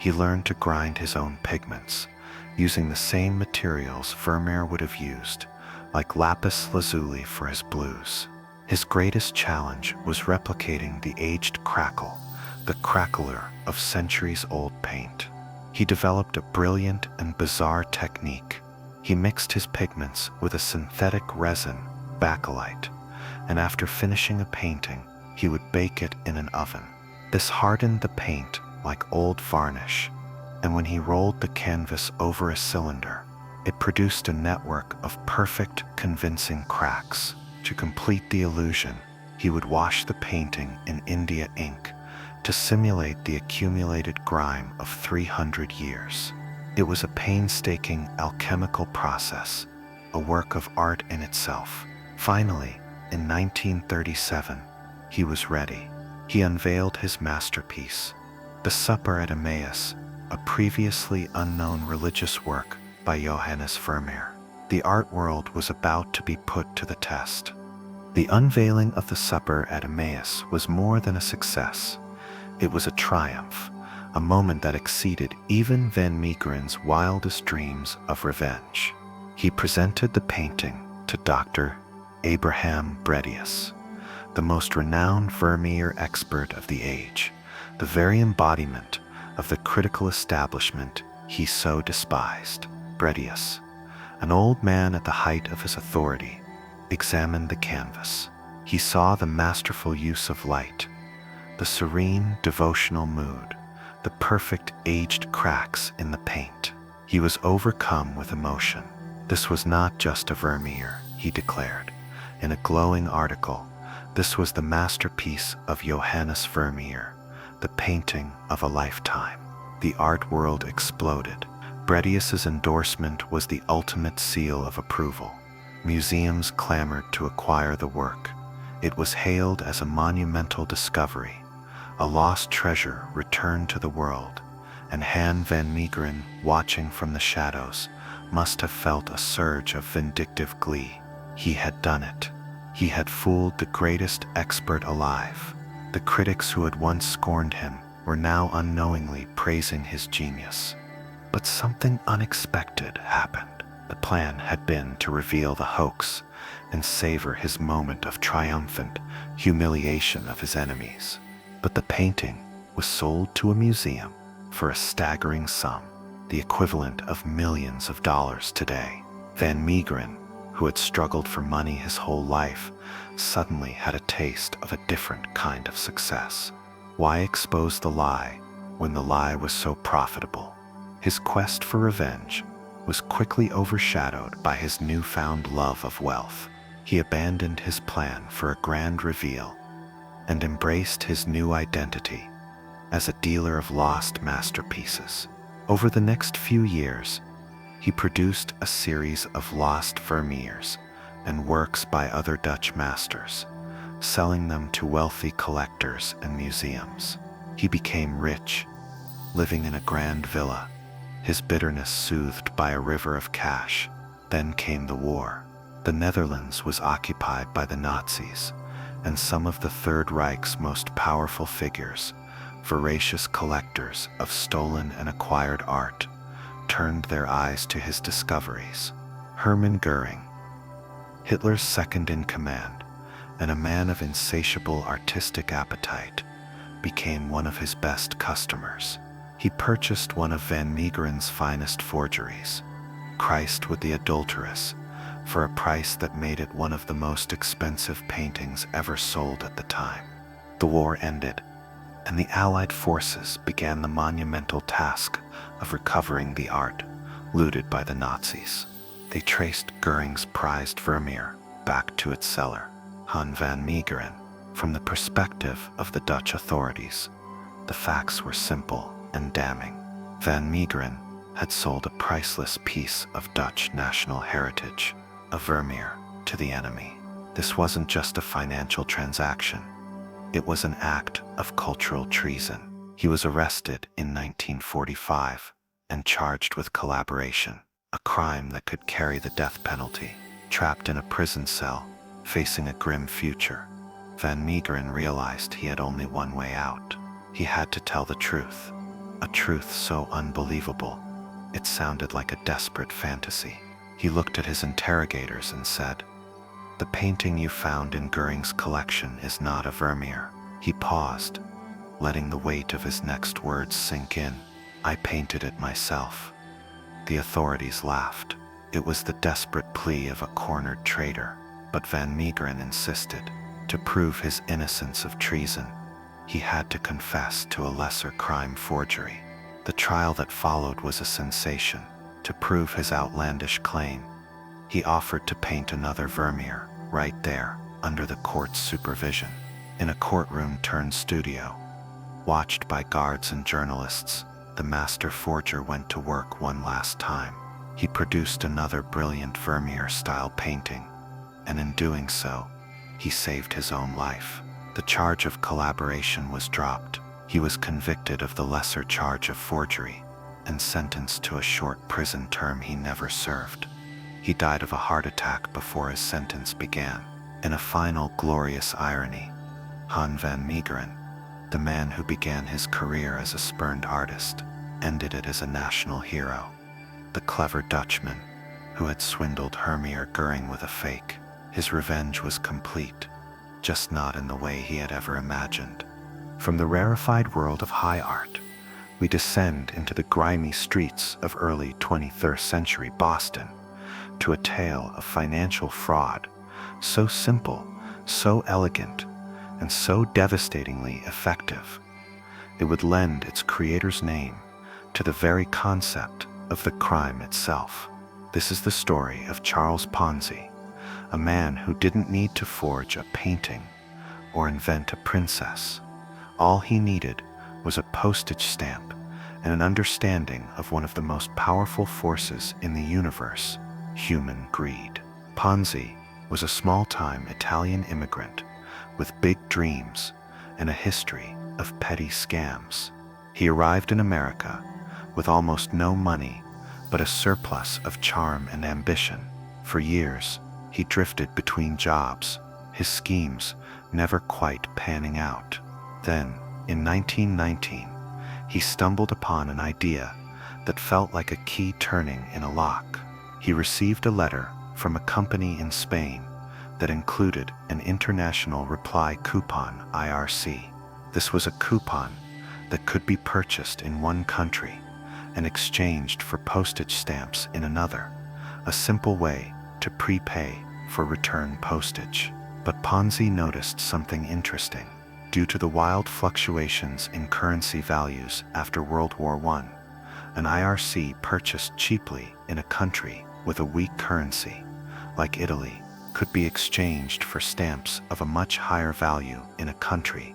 He learned to grind his own pigments, using the same materials Vermeer would have used, like lapis lazuli for his blues. His greatest challenge was replicating the aged crackle, the crackler of centuries-old paint. He developed a brilliant and bizarre technique. He mixed his pigments with a synthetic resin, bakelite, and after finishing a painting, he would bake it in an oven. This hardened the paint like old varnish, and when he rolled the canvas over a cylinder, it produced a network of perfect, convincing cracks. To complete the illusion, he would wash the painting in India ink to simulate the accumulated grime of 300 years. It was a painstaking alchemical process, a work of art in itself. Finally, in 1937, he was ready. He unveiled his masterpiece, The Supper at Emmaus, a previously unknown religious work by Johannes Vermeer. The art world was about to be put to the test. The unveiling of The Supper at Emmaus was more than a success. It was a triumph, a moment that exceeded even Van Meegeren's wildest dreams of revenge. He presented the painting to Dr. Abraham Bredius, the most renowned Vermeer expert of the age, the very embodiment of the critical establishment he so despised. Bredius, an old man at the height of his authority, examined the canvas. He saw the masterful use of light, the serene devotional mood, the perfect aged cracks in the paint. He was overcome with emotion. This was not just a Vermeer, he declared. In a glowing article, this was the masterpiece of Johannes Vermeer, the painting of a lifetime. The art world exploded. Bredius's endorsement was the ultimate seal of approval. Museums clamored to acquire the work. It was hailed as a monumental discovery, a lost treasure returned to the world, and Han Van Meegeren, watching from the shadows, must have felt a surge of vindictive glee. He had done it. He had fooled the greatest expert alive. The critics who had once scorned him were now unknowingly praising his genius. But something unexpected happened. The plan had been to reveal the hoax and savor his moment of triumphant humiliation of his enemies. But the painting was sold to a museum for a staggering sum, the equivalent of millions of dollars today. Van Meegeren, who had struggled for money his whole life, suddenly had a taste of a different kind of success. Why expose the lie when the lie was so profitable? His quest for revenge was quickly overshadowed by his newfound love of wealth. He abandoned his plan for a grand reveal and embraced his new identity as a dealer of lost masterpieces. Over the next few years, he produced a series of lost Vermeers and works by other Dutch masters, selling them to wealthy collectors and museums. He became rich, living in a grand villa, his bitterness soothed by a river of cash. Then came the war. The Netherlands was occupied by the Nazis, and some of the Third Reich's most powerful figures, voracious collectors of stolen and acquired art, turned their eyes to his discoveries. Hermann Goering, Hitler's second in command, and a man of insatiable artistic appetite, became one of his best customers. He purchased one of Van Meegeren's finest forgeries, Christ with the Adulteress, for a price that made it one of the most expensive paintings ever sold at the time. The war ended, and the Allied forces began the monumental task of recovering the art looted by the Nazis. They traced Goering's prized Vermeer back to its seller, Han van Meegeren. From the perspective of the Dutch authorities, the facts were simple and damning. Van Meegeren had sold a priceless piece of Dutch national heritage, a Vermeer, to the enemy. This wasn't just a financial transaction. It was an act of cultural treason. He was arrested in 1945 and charged with collaboration, a crime that could carry the death penalty. Trapped in a prison cell, facing a grim future, Van Meegeren realized he had only one way out. He had to tell the truth, a truth so unbelievable, it sounded like a desperate fantasy. He looked at his interrogators and said, "The painting you found in Goering's collection is not a Vermeer." He paused, letting the weight of his next words sink in. "I painted it myself." The authorities laughed. It was the desperate plea of a cornered traitor, but Van Meegeren insisted. To prove his innocence of treason, he had to confess to a lesser crime, forgery. The trial that followed was a sensation. To prove his outlandish claim, he offered to paint another Vermeer right there, under the court's supervision. In a courtroom turned studio, watched by guards and journalists, the master forger went to work one last time. He produced another brilliant Vermeer-style painting, and in doing so, he saved his own life. The charge of collaboration was dropped. He was convicted of the lesser charge of forgery and sentenced to a short prison term he never served. He died of a heart attack before his sentence began. In a final glorious irony, Han van Meegeren, the man who began his career as a spurned artist, ended it as a national hero. The clever Dutchman, who had swindled Hermann Goering with a fake, his revenge was complete, just not in the way he had ever imagined. From the rarefied world of high art, we descend into the grimy streets of early 21st century Boston, to a tale of financial fraud, so simple, so elegant, and so devastatingly effective, it would lend its creator's name to the very concept of the crime itself. This is the story of Charles Ponzi, a man who didn't need to forge a painting or invent a princess. All he needed was a postage stamp and an understanding of one of the most powerful forces in the universe, human greed. Ponzi was a small-time Italian immigrant with big dreams and a history of petty scams. He arrived in America with almost no money, but a surplus of charm and ambition. For years, he drifted between jobs, his schemes never quite panning out. Then, in 1919, he stumbled upon an idea that felt like a key turning in a lock. He received a letter from a company in Spain that included an international reply coupon (IRC). This was a coupon that could be purchased in one country and exchanged for postage stamps in another, a simple way to prepay for return postage. But Ponzi noticed something interesting. Due to the wild fluctuations in currency values after World War I, an IRC purchased cheaply in a country with a weak currency, like Italy, could be exchanged for stamps of a much higher value in a country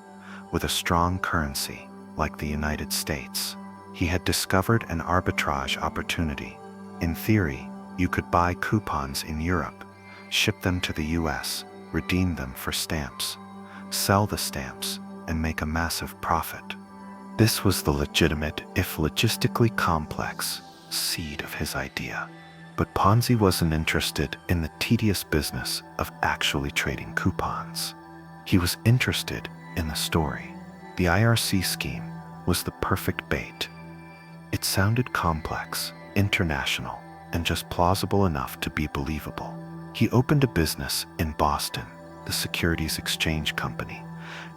with a strong currency, like the United States. He had discovered an arbitrage opportunity. In theory, you could buy coupons in Europe, ship them to the US, redeem them for stamps, sell the stamps, and make a massive profit. This was the legitimate, if logistically complex, seed of his idea. But Ponzi wasn't interested in the tedious business of actually trading coupons. He was interested in the story. The IRC scheme was the perfect bait. It sounded complex, international, and just plausible enough to be believable. He opened a business in Boston, the Securities Exchange Company,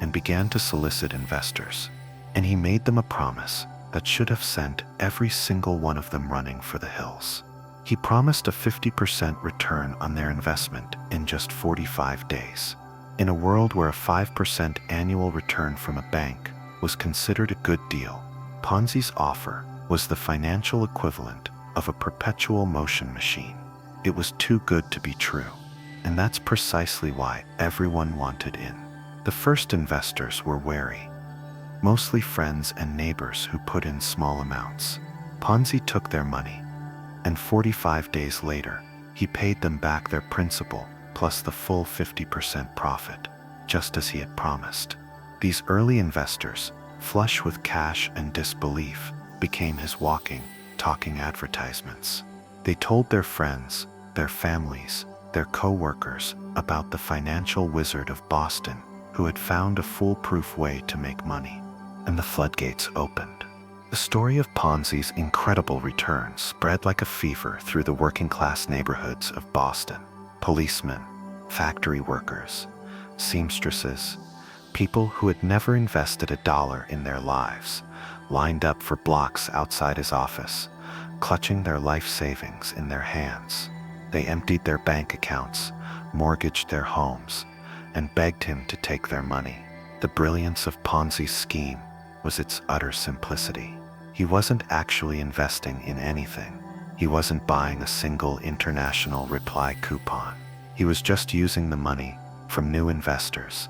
and began to solicit investors. And he made them a promise that should have sent every single one of them running for the hills. He promised a 50% return on their investment in just 45 days. In a world where a 5% annual return from a bank was considered a good deal, Ponzi's offer was the financial equivalent of a perpetual motion machine. It was too good to be true, and that's precisely why everyone wanted in. The first investors were wary, mostly friends and neighbors who put in small amounts. Ponzi took their money, and 45 days later, he paid them back their principal plus the full 50% profit, just as he had promised. These early investors, flush with cash and disbelief, became his walking, talking advertisements. They told their friends, their families, their co-workers about the financial wizard of Boston who had found a foolproof way to make money, and the floodgates opened. The story of Ponzi's incredible returns spread like a fever through the working-class neighborhoods of Boston. Policemen, factory workers, seamstresses, people who had never invested a dollar in their lives, lined up for blocks outside his office, clutching their life savings in their hands. They emptied their bank accounts, mortgaged their homes, and begged him to take their money. The brilliance of Ponzi's scheme was its utter simplicity. He wasn't actually investing in anything. He wasn't buying a single international reply coupon. He was just using the money from new investors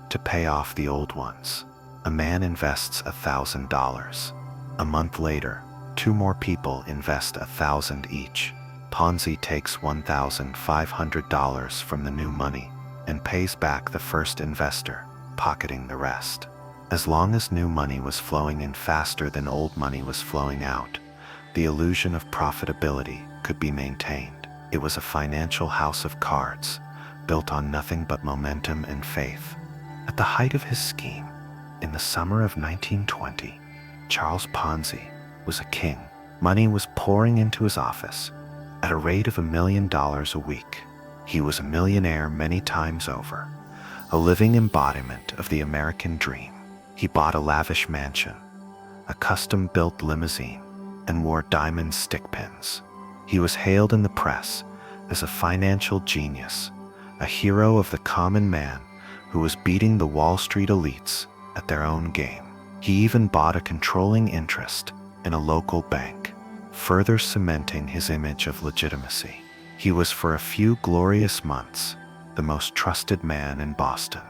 to pay off the old ones. A man invests $1,000. A month later, 2 more people invest $1,000 each. Ponzi takes $1,500 from the new money and pays back the first investor, pocketing the rest. As long as new money was flowing in faster than old money was flowing out, the illusion of profitability could be maintained. It was a financial house of cards, built on nothing but momentum and faith. At the height of his scheme, in the summer of 1920, Charles Ponzi was a king. Money was pouring into his office at a rate of $1 million a week. He was a millionaire many times over, a living embodiment of the American dream. He bought a lavish mansion, a custom-built limousine, and wore diamond stick pins. He was hailed in the press as a financial genius, a hero of the common man who was beating the Wall Street elites at their own game. He even bought a controlling interest in a local bank, further cementing his image of legitimacy. He was for a few glorious months the most trusted man in Boston.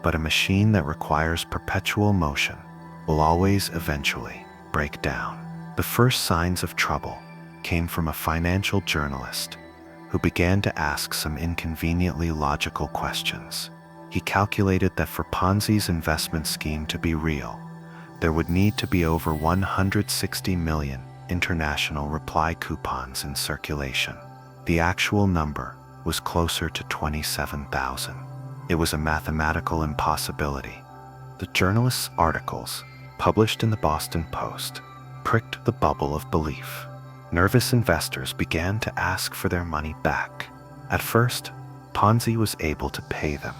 But a machine that requires perpetual motion will always eventually break down. The first signs of trouble came from a financial journalist who began to ask some inconveniently logical questions. He calculated that for Ponzi's investment scheme to be real, there would need to be over 160 million international reply coupons in circulation. The actual number was closer to 27,000. It was a mathematical impossibility. The journalist's articles published in the Boston Post, pricked the bubble of belief. Nervous investors began to ask for their money back. At first, Ponzi was able to pay them,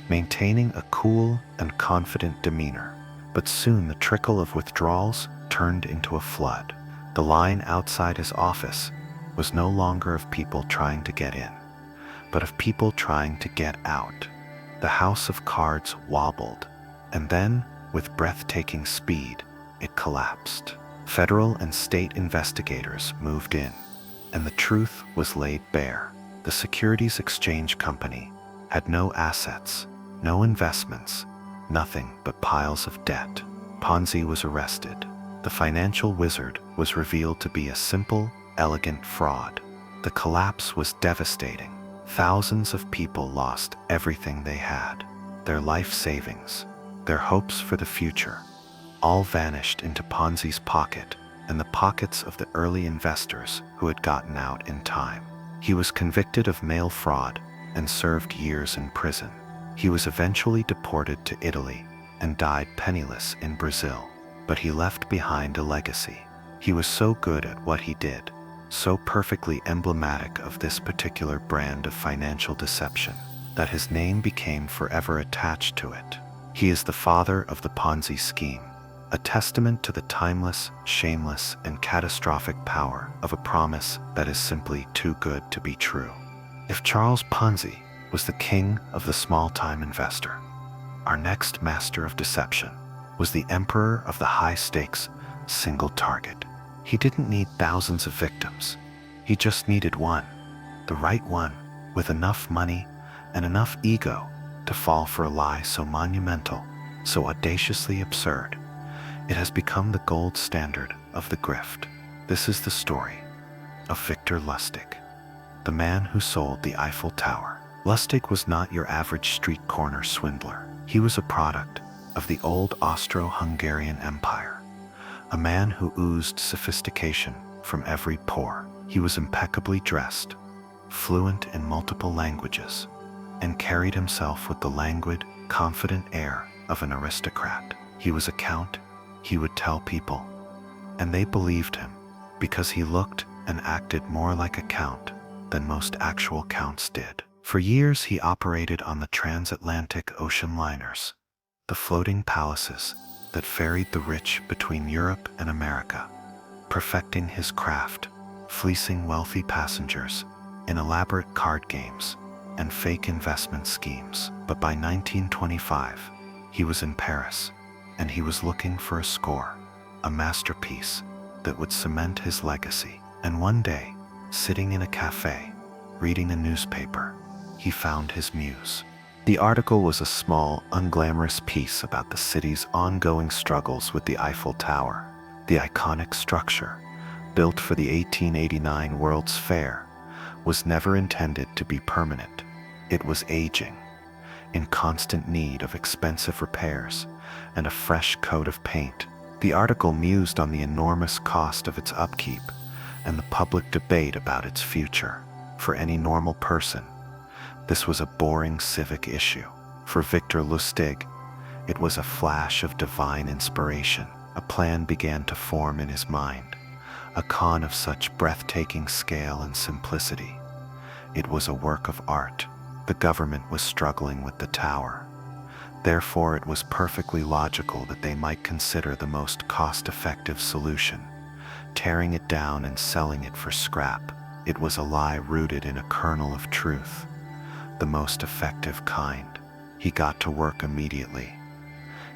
maintaining a cool and confident demeanor. But soon the trickle of withdrawals turned into a flood. The line outside his office was no longer of people trying to get in, but of people trying to get out. The house of cards wobbled, and then, with breathtaking speed, it collapsed. Federal and state investigators moved in, and the truth was laid bare. The Securities Exchange Company had no assets, no investments, nothing but piles of debt. Ponzi was arrested. The financial wizard was revealed to be a simple, elegant fraud. The collapse was devastating. Thousands of people lost everything they had, their life savings, their hopes for the future. All vanished into Ponzi's pocket and the pockets of the early investors who had gotten out in time. He was convicted of mail fraud and served years in prison. He was eventually deported to Italy and died penniless in Brazil. But he left behind a legacy. He was so good at what he did, so perfectly emblematic of this particular brand of financial deception, that his name became forever attached to it. He is the father of the Ponzi scheme, a testament to the timeless, shameless, and catastrophic power of a promise that is simply too good to be true. If Charles Ponzi was the king of the small-time investor, our next master of deception was the emperor of the high-stakes, single target. He didn't need thousands of victims. He just needed one, the right one, with enough money and enough ego to fall for a lie so monumental, so audaciously absurd. It has become the gold standard of the grift. This is the story of Victor Lustig, the man who sold the Eiffel Tower. Lustig was not your average street corner swindler. He was a product of the old Austro-Hungarian Empire, a man who oozed sophistication from every pore. He was impeccably dressed, fluent in multiple languages, and carried himself with the languid, confident air of an aristocrat. He was a count, he would tell people, and they believed him because he looked and acted more like a count than most actual counts did. For years he operated on the transatlantic ocean liners, the floating palaces that ferried the rich between Europe and America, perfecting his craft, fleecing wealthy passengers in elaborate card games and fake investment schemes. But by 1925, he was in Paris, and he was looking for a score, a masterpiece that would cement his legacy. And one day, sitting in a cafe, reading a newspaper, he found his muse. The article was a small, unglamorous piece about the city's ongoing struggles with the Eiffel Tower. The iconic structure, built for the 1889 World's Fair, was never intended to be permanent. It was aging, in constant need of expensive repairs and a fresh coat of paint. The article mused on the enormous cost of its upkeep and the public debate about its future. For any normal person, this was a boring civic issue. For Victor Lustig, it was a flash of divine inspiration. A plan began to form in his mind, a con of such breathtaking scale and simplicity. It was a work of art. The government was struggling with the tower. Therefore, it was perfectly logical that they might consider the most cost-effective solution, tearing it down and selling it for scrap. It was a lie rooted in a kernel of truth, the most effective kind. He got to work immediately.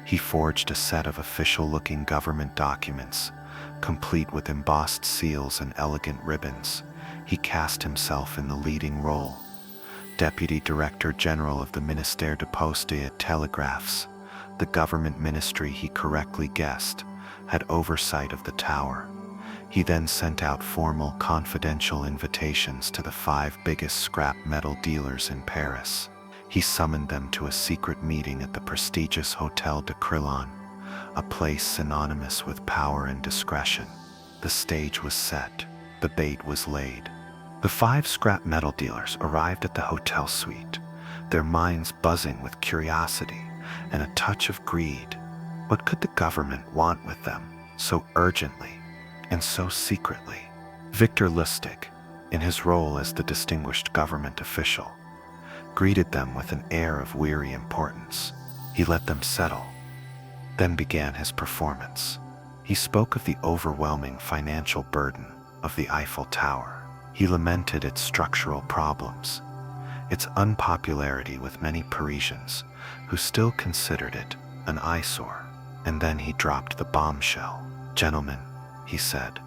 He forged a set of official-looking government documents, complete with embossed seals and elegant ribbons. He cast himself in the leading role. Deputy Director General of the Ministère de Poste et Télégraphes, the government ministry he correctly guessed, had oversight of the tower. He then sent out formal confidential invitations to the 5 biggest scrap metal dealers in Paris. He summoned them to a secret meeting at the prestigious Hôtel de Crillon, a place synonymous with power and discretion. The stage was set, the bait was laid. The 5 scrap metal dealers arrived at the hotel suite, their minds buzzing with curiosity and a touch of greed. What could the government want with them so urgently and so secretly? Victor Lustig, in his role as the distinguished government official, greeted them with an air of weary importance. He let them settle, then began his performance. He spoke of the overwhelming financial burden of the Eiffel Tower. He lamented its structural problems, its unpopularity with many Parisians who still considered it an eyesore. And then he dropped the bombshell. "Gentlemen," he said,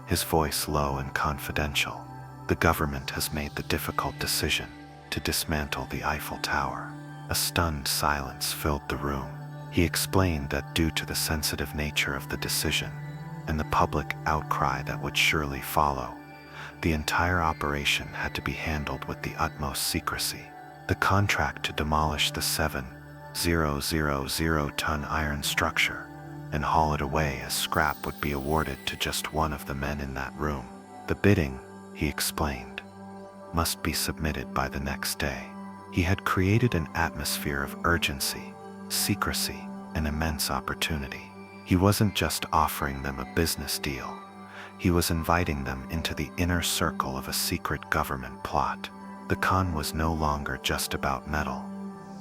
his voice low and confidential, "the government has made the difficult decision to dismantle the Eiffel Tower." A stunned silence filled the room. He explained that due to the sensitive nature of the decision and the public outcry that would surely follow, the entire operation had to be handled with the utmost secrecy. The contract to demolish the 7,000-ton iron structure and haul it away as scrap would be awarded to just one of the men in that room. The bidding, he explained, must be submitted by the next day. He had created an atmosphere of urgency, secrecy, and immense opportunity. He wasn't just offering them a business deal. He was inviting them into the inner circle of a secret government plot. The con was no longer just about metal.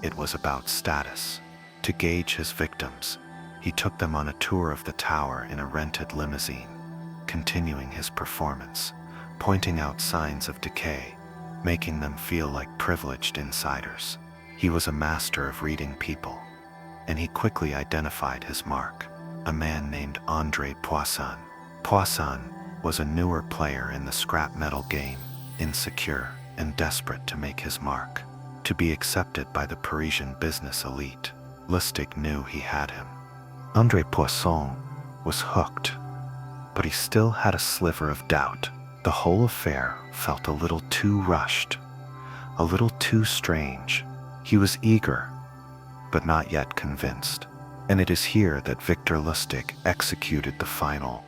It was about status. To gauge his victims, he took them on a tour of the tower in a rented limousine, continuing his performance, pointing out signs of decay, making them feel like privileged insiders. He was a master of reading people, and he quickly identified his mark, a man named André Poisson. Poisson was a newer player in the scrap metal game, insecure and desperate to make his mark, to be accepted by the Parisian business elite. Lustig knew he had him. André Poisson was hooked, but he still had a sliver of doubt. The whole affair felt a little too rushed, a little too strange. He was eager, but not yet convinced. And it is here that Victor Lustig executed the final,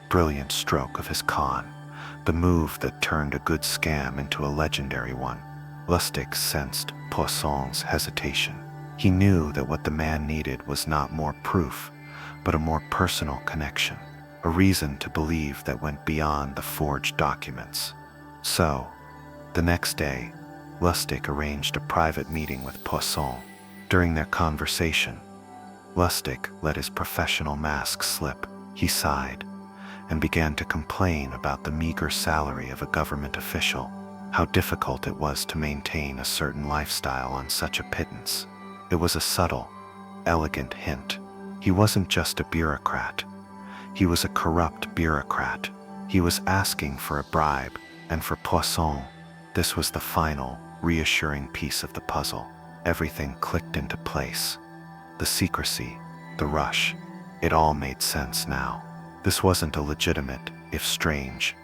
brilliant stroke of his con, the move that turned a good scam into a legendary one. Lustig sensed Poisson's hesitation. He knew that what the man needed was not more proof, but a more personal connection, a reason to believe that went beyond the forged documents. So, the next day, Lustig arranged a private meeting with Poisson. During their conversation, Lustig let his professional mask slip. He sighed and began to complain about the meager salary of a government official, how difficult it was to maintain a certain lifestyle on such a pittance. It was a subtle, elegant hint. He wasn't just a bureaucrat. He was a corrupt bureaucrat. He was asking for a bribe, and for Poisson, this was the final, reassuring piece of the puzzle. Everything clicked into place. The secrecy, the rush, it all made sense now. This wasn't a legitimate, if strange,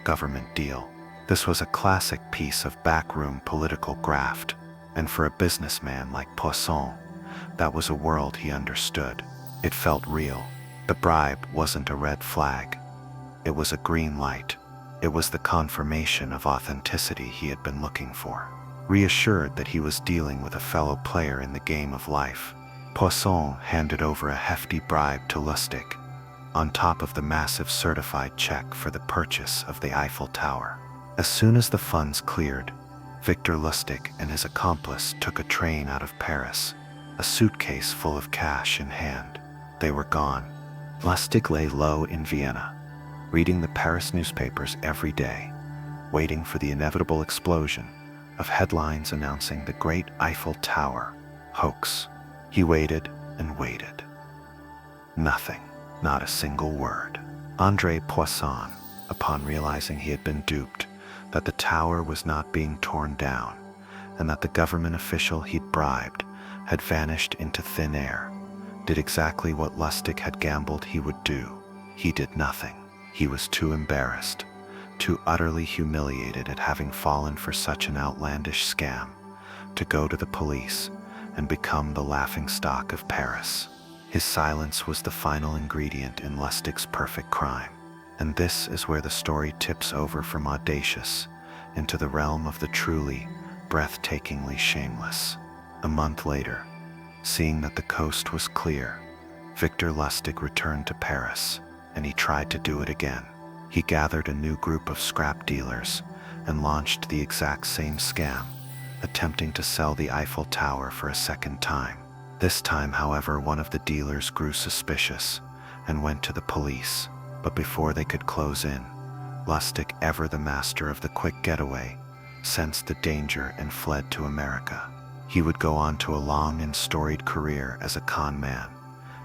government deal. This was a classic piece of backroom political graft, and for a businessman like Poisson, that was a world he understood. It felt real. The bribe wasn't a red flag. It was a green light. It was the confirmation of authenticity he had been looking for. Reassured that he was dealing with a fellow player in the game of life, Poisson handed over a hefty bribe to Lustig, on top of the massive certified check for the purchase of the Eiffel Tower. As soon as the funds cleared, Victor Lustig and his accomplice took a train out of Paris, a suitcase full of cash in hand. They were gone. Lustig lay low in Vienna, reading the Paris newspapers every day, waiting for the inevitable explosion of headlines announcing the great Eiffel Tower hoax. He waited and waited. Nothing, not a single word. André Poisson, upon realizing he had been duped, that the tower was not being torn down, and that the government official he'd bribed had vanished into thin air, did exactly what Lustig had gambled he would do. He did nothing. He was too embarrassed, too utterly humiliated at having fallen for such an outlandish scam, to go to the police and become the laughingstock of Paris. His silence was the final ingredient in Lustig's perfect crime. And this is where the story tips over from audacious into the realm of the truly, breathtakingly shameless. A month later, seeing that the coast was clear, Victor Lustig returned to Paris, and he tried to do it again. He gathered a new group of scrap dealers and launched the exact same scam, attempting to sell the Eiffel Tower for a second time. This time, however, one of the dealers grew suspicious and went to the police. But before they could close in, Lustig, ever the master of the quick getaway, sensed the danger and fled to America. He would go on to a long and storied career as a con man,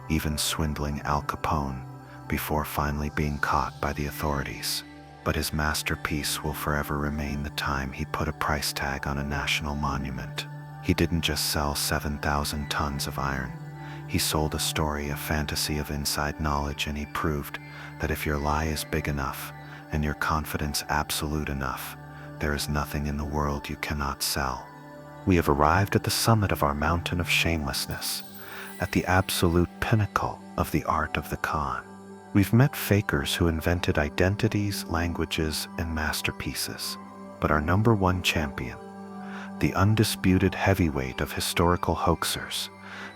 even swindling Al Capone, before finally being caught by the authorities. But his masterpiece will forever remain the time he put a price tag on a national monument. He didn't just sell 7,000 tons of iron. He sold a story, a fantasy of inside knowledge, and he proved that if your lie is big enough and your confidence absolute enough, there is nothing in the world you cannot sell. We have arrived at the summit of our mountain of shamelessness, at the absolute pinnacle of the art of the con. We've met fakers who invented identities, languages, and masterpieces. But our number one champion, the undisputed heavyweight of historical hoaxers,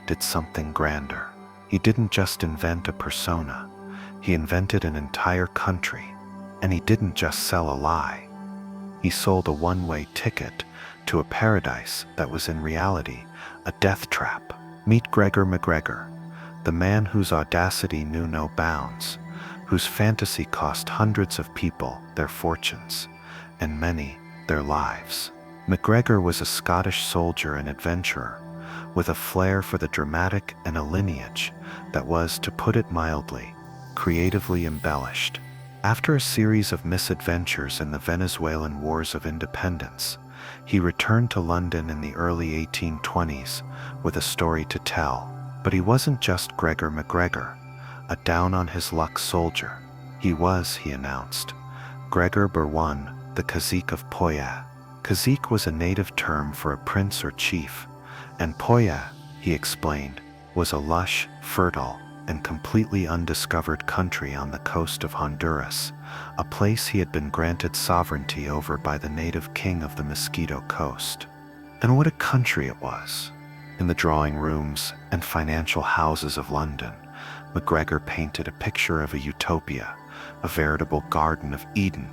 did something grander. He didn't just invent a persona, he invented an entire country. And he didn't just sell a lie. He sold a one-way ticket to a paradise that was in reality a death trap. Meet Gregor McGregor, the man whose audacity knew no bounds, whose fantasy cost hundreds of people their fortunes, and many their lives. McGregor was a Scottish soldier and adventurer, with a flair for the dramatic and a lineage that was, to put it mildly, creatively embellished. After a series of misadventures in the Venezuelan Wars of Independence, he returned to London in the early 1820s with a story to tell. But he wasn't just Gregor McGregor, a down-on-his-luck soldier. He was, he announced, Gregor Berwan, the Cazique of Poya. Cazique was a native term for a prince or chief, and Poya, he explained, was a lush, fertile, and completely undiscovered country on the coast of Honduras, a place he had been granted sovereignty over by the native king of the Mosquito Coast. And what a country it was! In the drawing rooms and financial houses of London, McGregor painted a picture of a utopia, a veritable Garden of Eden,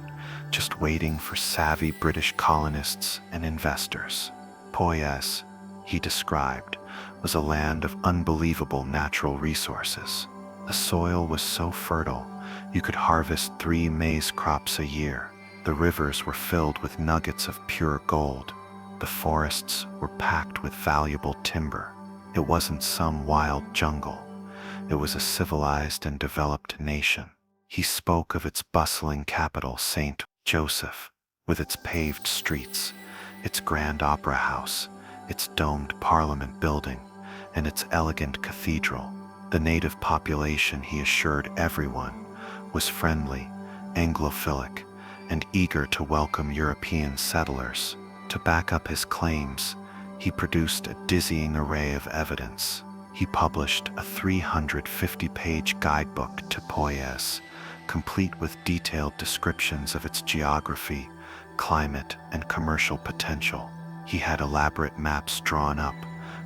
just waiting for savvy British colonists and investors. Poyes, he described, was a land of unbelievable natural resources. The soil was so fertile, you could harvest 3 maize crops a year. The rivers were filled with nuggets of pure gold. The forests were packed with valuable timber. It wasn't some wild jungle. It was a civilized and developed nation. He spoke of its bustling capital, St. Joseph, with its paved streets, its grand opera house, its domed parliament building, and its elegant cathedral. The native population, he assured everyone, was friendly, Anglophilic, and eager to welcome European settlers. To back up his claims, he produced a dizzying array of evidence. He published a 350-page guidebook to Poyes, complete with detailed descriptions of its geography, climate, and commercial potential. He had elaborate maps drawn up,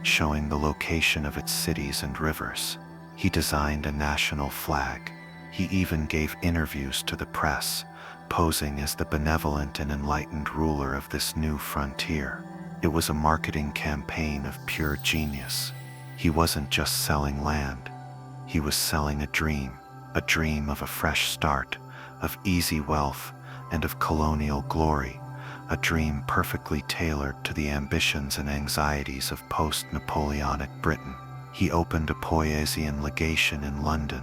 showing the location of its cities and rivers. He designed a national flag. He even gave interviews to the press, posing as the benevolent and enlightened ruler of this new frontier. It was a marketing campaign of pure genius. He wasn't just selling land. He was selling a dream of a fresh start, of easy wealth, and of colonial glory, a dream perfectly tailored to the ambitions and anxieties of post-Napoleonic Britain. He opened a Poyesian legation in London,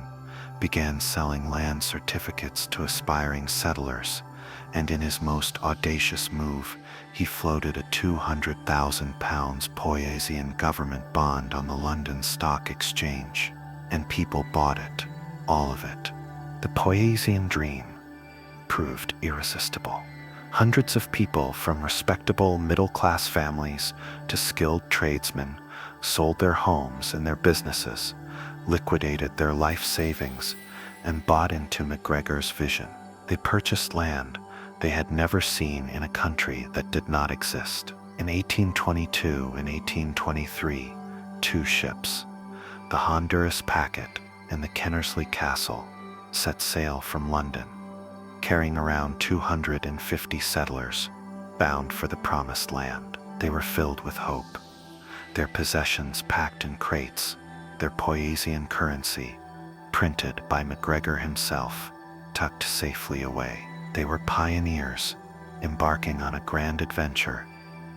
began selling land certificates to aspiring settlers, and in his most audacious move, he floated a £200,000 Poyesian government bond on the London Stock Exchange. And people bought it, all of it. The Poyesian dream proved irresistible. Hundreds of people, from respectable middle-class families to skilled tradesmen, sold their homes and their businesses, liquidated their life savings, and bought into McGregor's vision. They purchased land they had never seen in a country that did not exist. In 1822 and 1823, 2 ships, The Honduras packet and the Kennersley Castle set sail from London, carrying around 250 settlers bound for the promised land. They were filled with hope, their possessions packed in crates, their Poyasian currency, printed by MacGregor himself, tucked safely away. They were pioneers, embarking on a grand adventure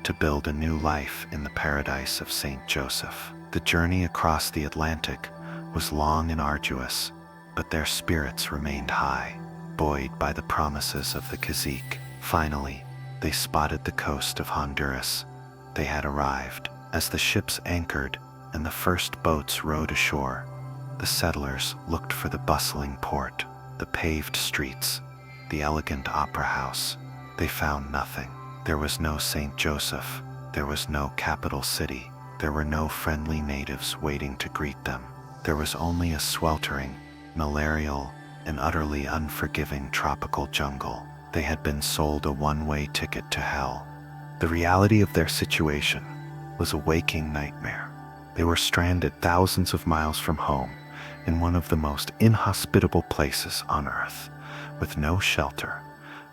to build a new life in the paradise of St. Joseph. The journey across the Atlantic was long and arduous, but their spirits remained high, buoyed by the promises of the cazique. Finally, they spotted the coast of Honduras. They had arrived. As the ships anchored and the first boats rowed ashore, the settlers looked for the bustling port, the paved streets, the elegant opera house. They found nothing. There was no St. Joseph. There was no capital city. There were no friendly natives waiting to greet them. There was only a sweltering, malarial, and utterly unforgiving tropical jungle. They had been sold a one-way ticket to hell. The reality of their situation was a waking nightmare. They were stranded thousands of miles from home in one of the most inhospitable places on earth, with no shelter,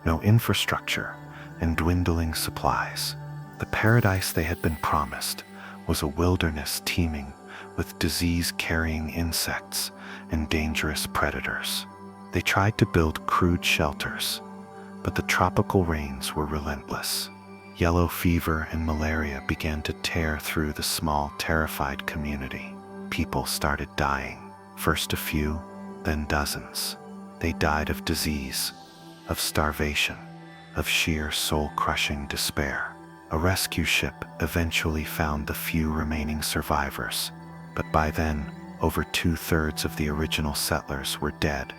no infrastructure, and dwindling supplies. The paradise they had been promised was a wilderness teeming with disease-carrying insects and dangerous predators. They tried to build crude shelters, but the tropical rains were relentless. Yellow fever and malaria began to tear through the small, terrified community. People started dying, first a few, then dozens. They died of disease, of starvation, of sheer soul-crushing despair. A rescue ship eventually found the few remaining survivors, but by then, over 2/3 of the original settlers were dead,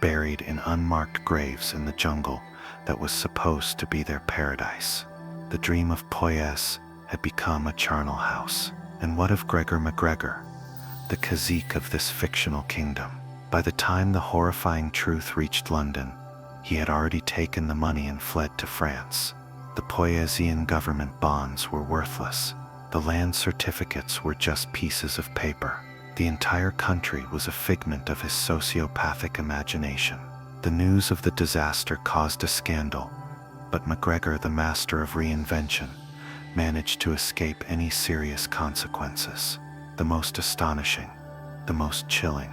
buried in unmarked graves in the jungle that was supposed to be their paradise. The dream of Poyes had become a charnel house. And what of Gregor MacGregor, the cazique of this fictional kingdom? By the time the horrifying truth reached London, he had already taken the money and fled to France. The Poyasian government bonds were worthless. The land certificates were just pieces of paper. The entire country was a figment of his sociopathic imagination. The news of the disaster caused a scandal, but MacGregor, the master of reinvention, managed to escape any serious consequences. The most astonishing, the most chilling,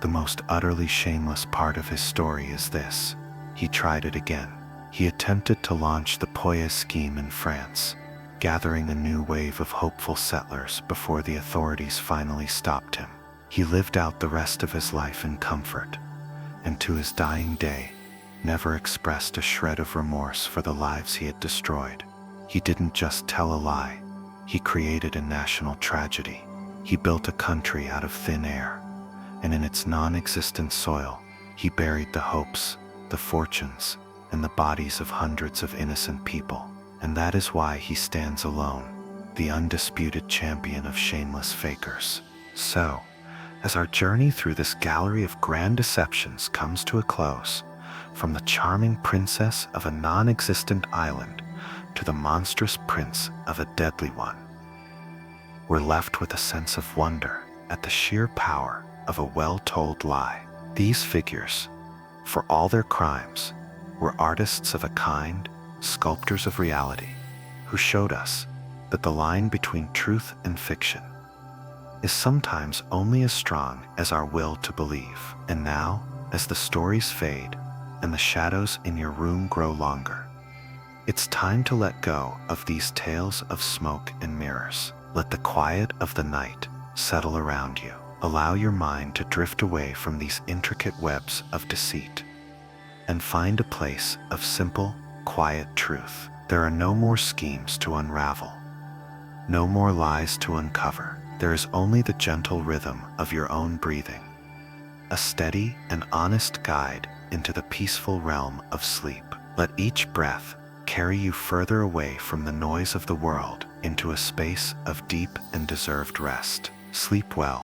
the most utterly shameless part of his story is this: he tried it again. He attempted to launch the Poyes scheme in France, gathering a new wave of hopeful settlers before the authorities finally stopped him. He lived out the rest of his life in comfort, and to his dying day, never expressed a shred of remorse for the lives he had destroyed. He didn't just tell a lie, he created a national tragedy. He built a country out of thin air, and in its non-existent soil, he buried the hopes, the fortunes, and the bodies of hundreds of innocent people. And that is why he stands alone, the undisputed champion of shameless fakers. So, as our journey through this gallery of grand deceptions comes to a close, from the charming princess of a non-existent island to the monstrous prince of a deadly one, we're left with a sense of wonder at the sheer power of a well-told lie. These figures, for all their crimes, were artists of a kind, sculptors of reality, who showed us that the line between truth and fiction is sometimes only as strong as our will to believe. And now, as the stories fade and the shadows in your room grow longer, it's time to let go of these tales of smoke and mirrors. Let the quiet of the night settle around you. Allow your mind to drift away from these intricate webs of deceit and find a place of simple, quiet truth. There are no more schemes to unravel, no more lies to uncover. There is only the gentle rhythm of your own breathing, a steady and honest guide into the peaceful realm of sleep. Let each breath carry you further away from the noise of the world into a space of deep and deserved rest. Sleep well.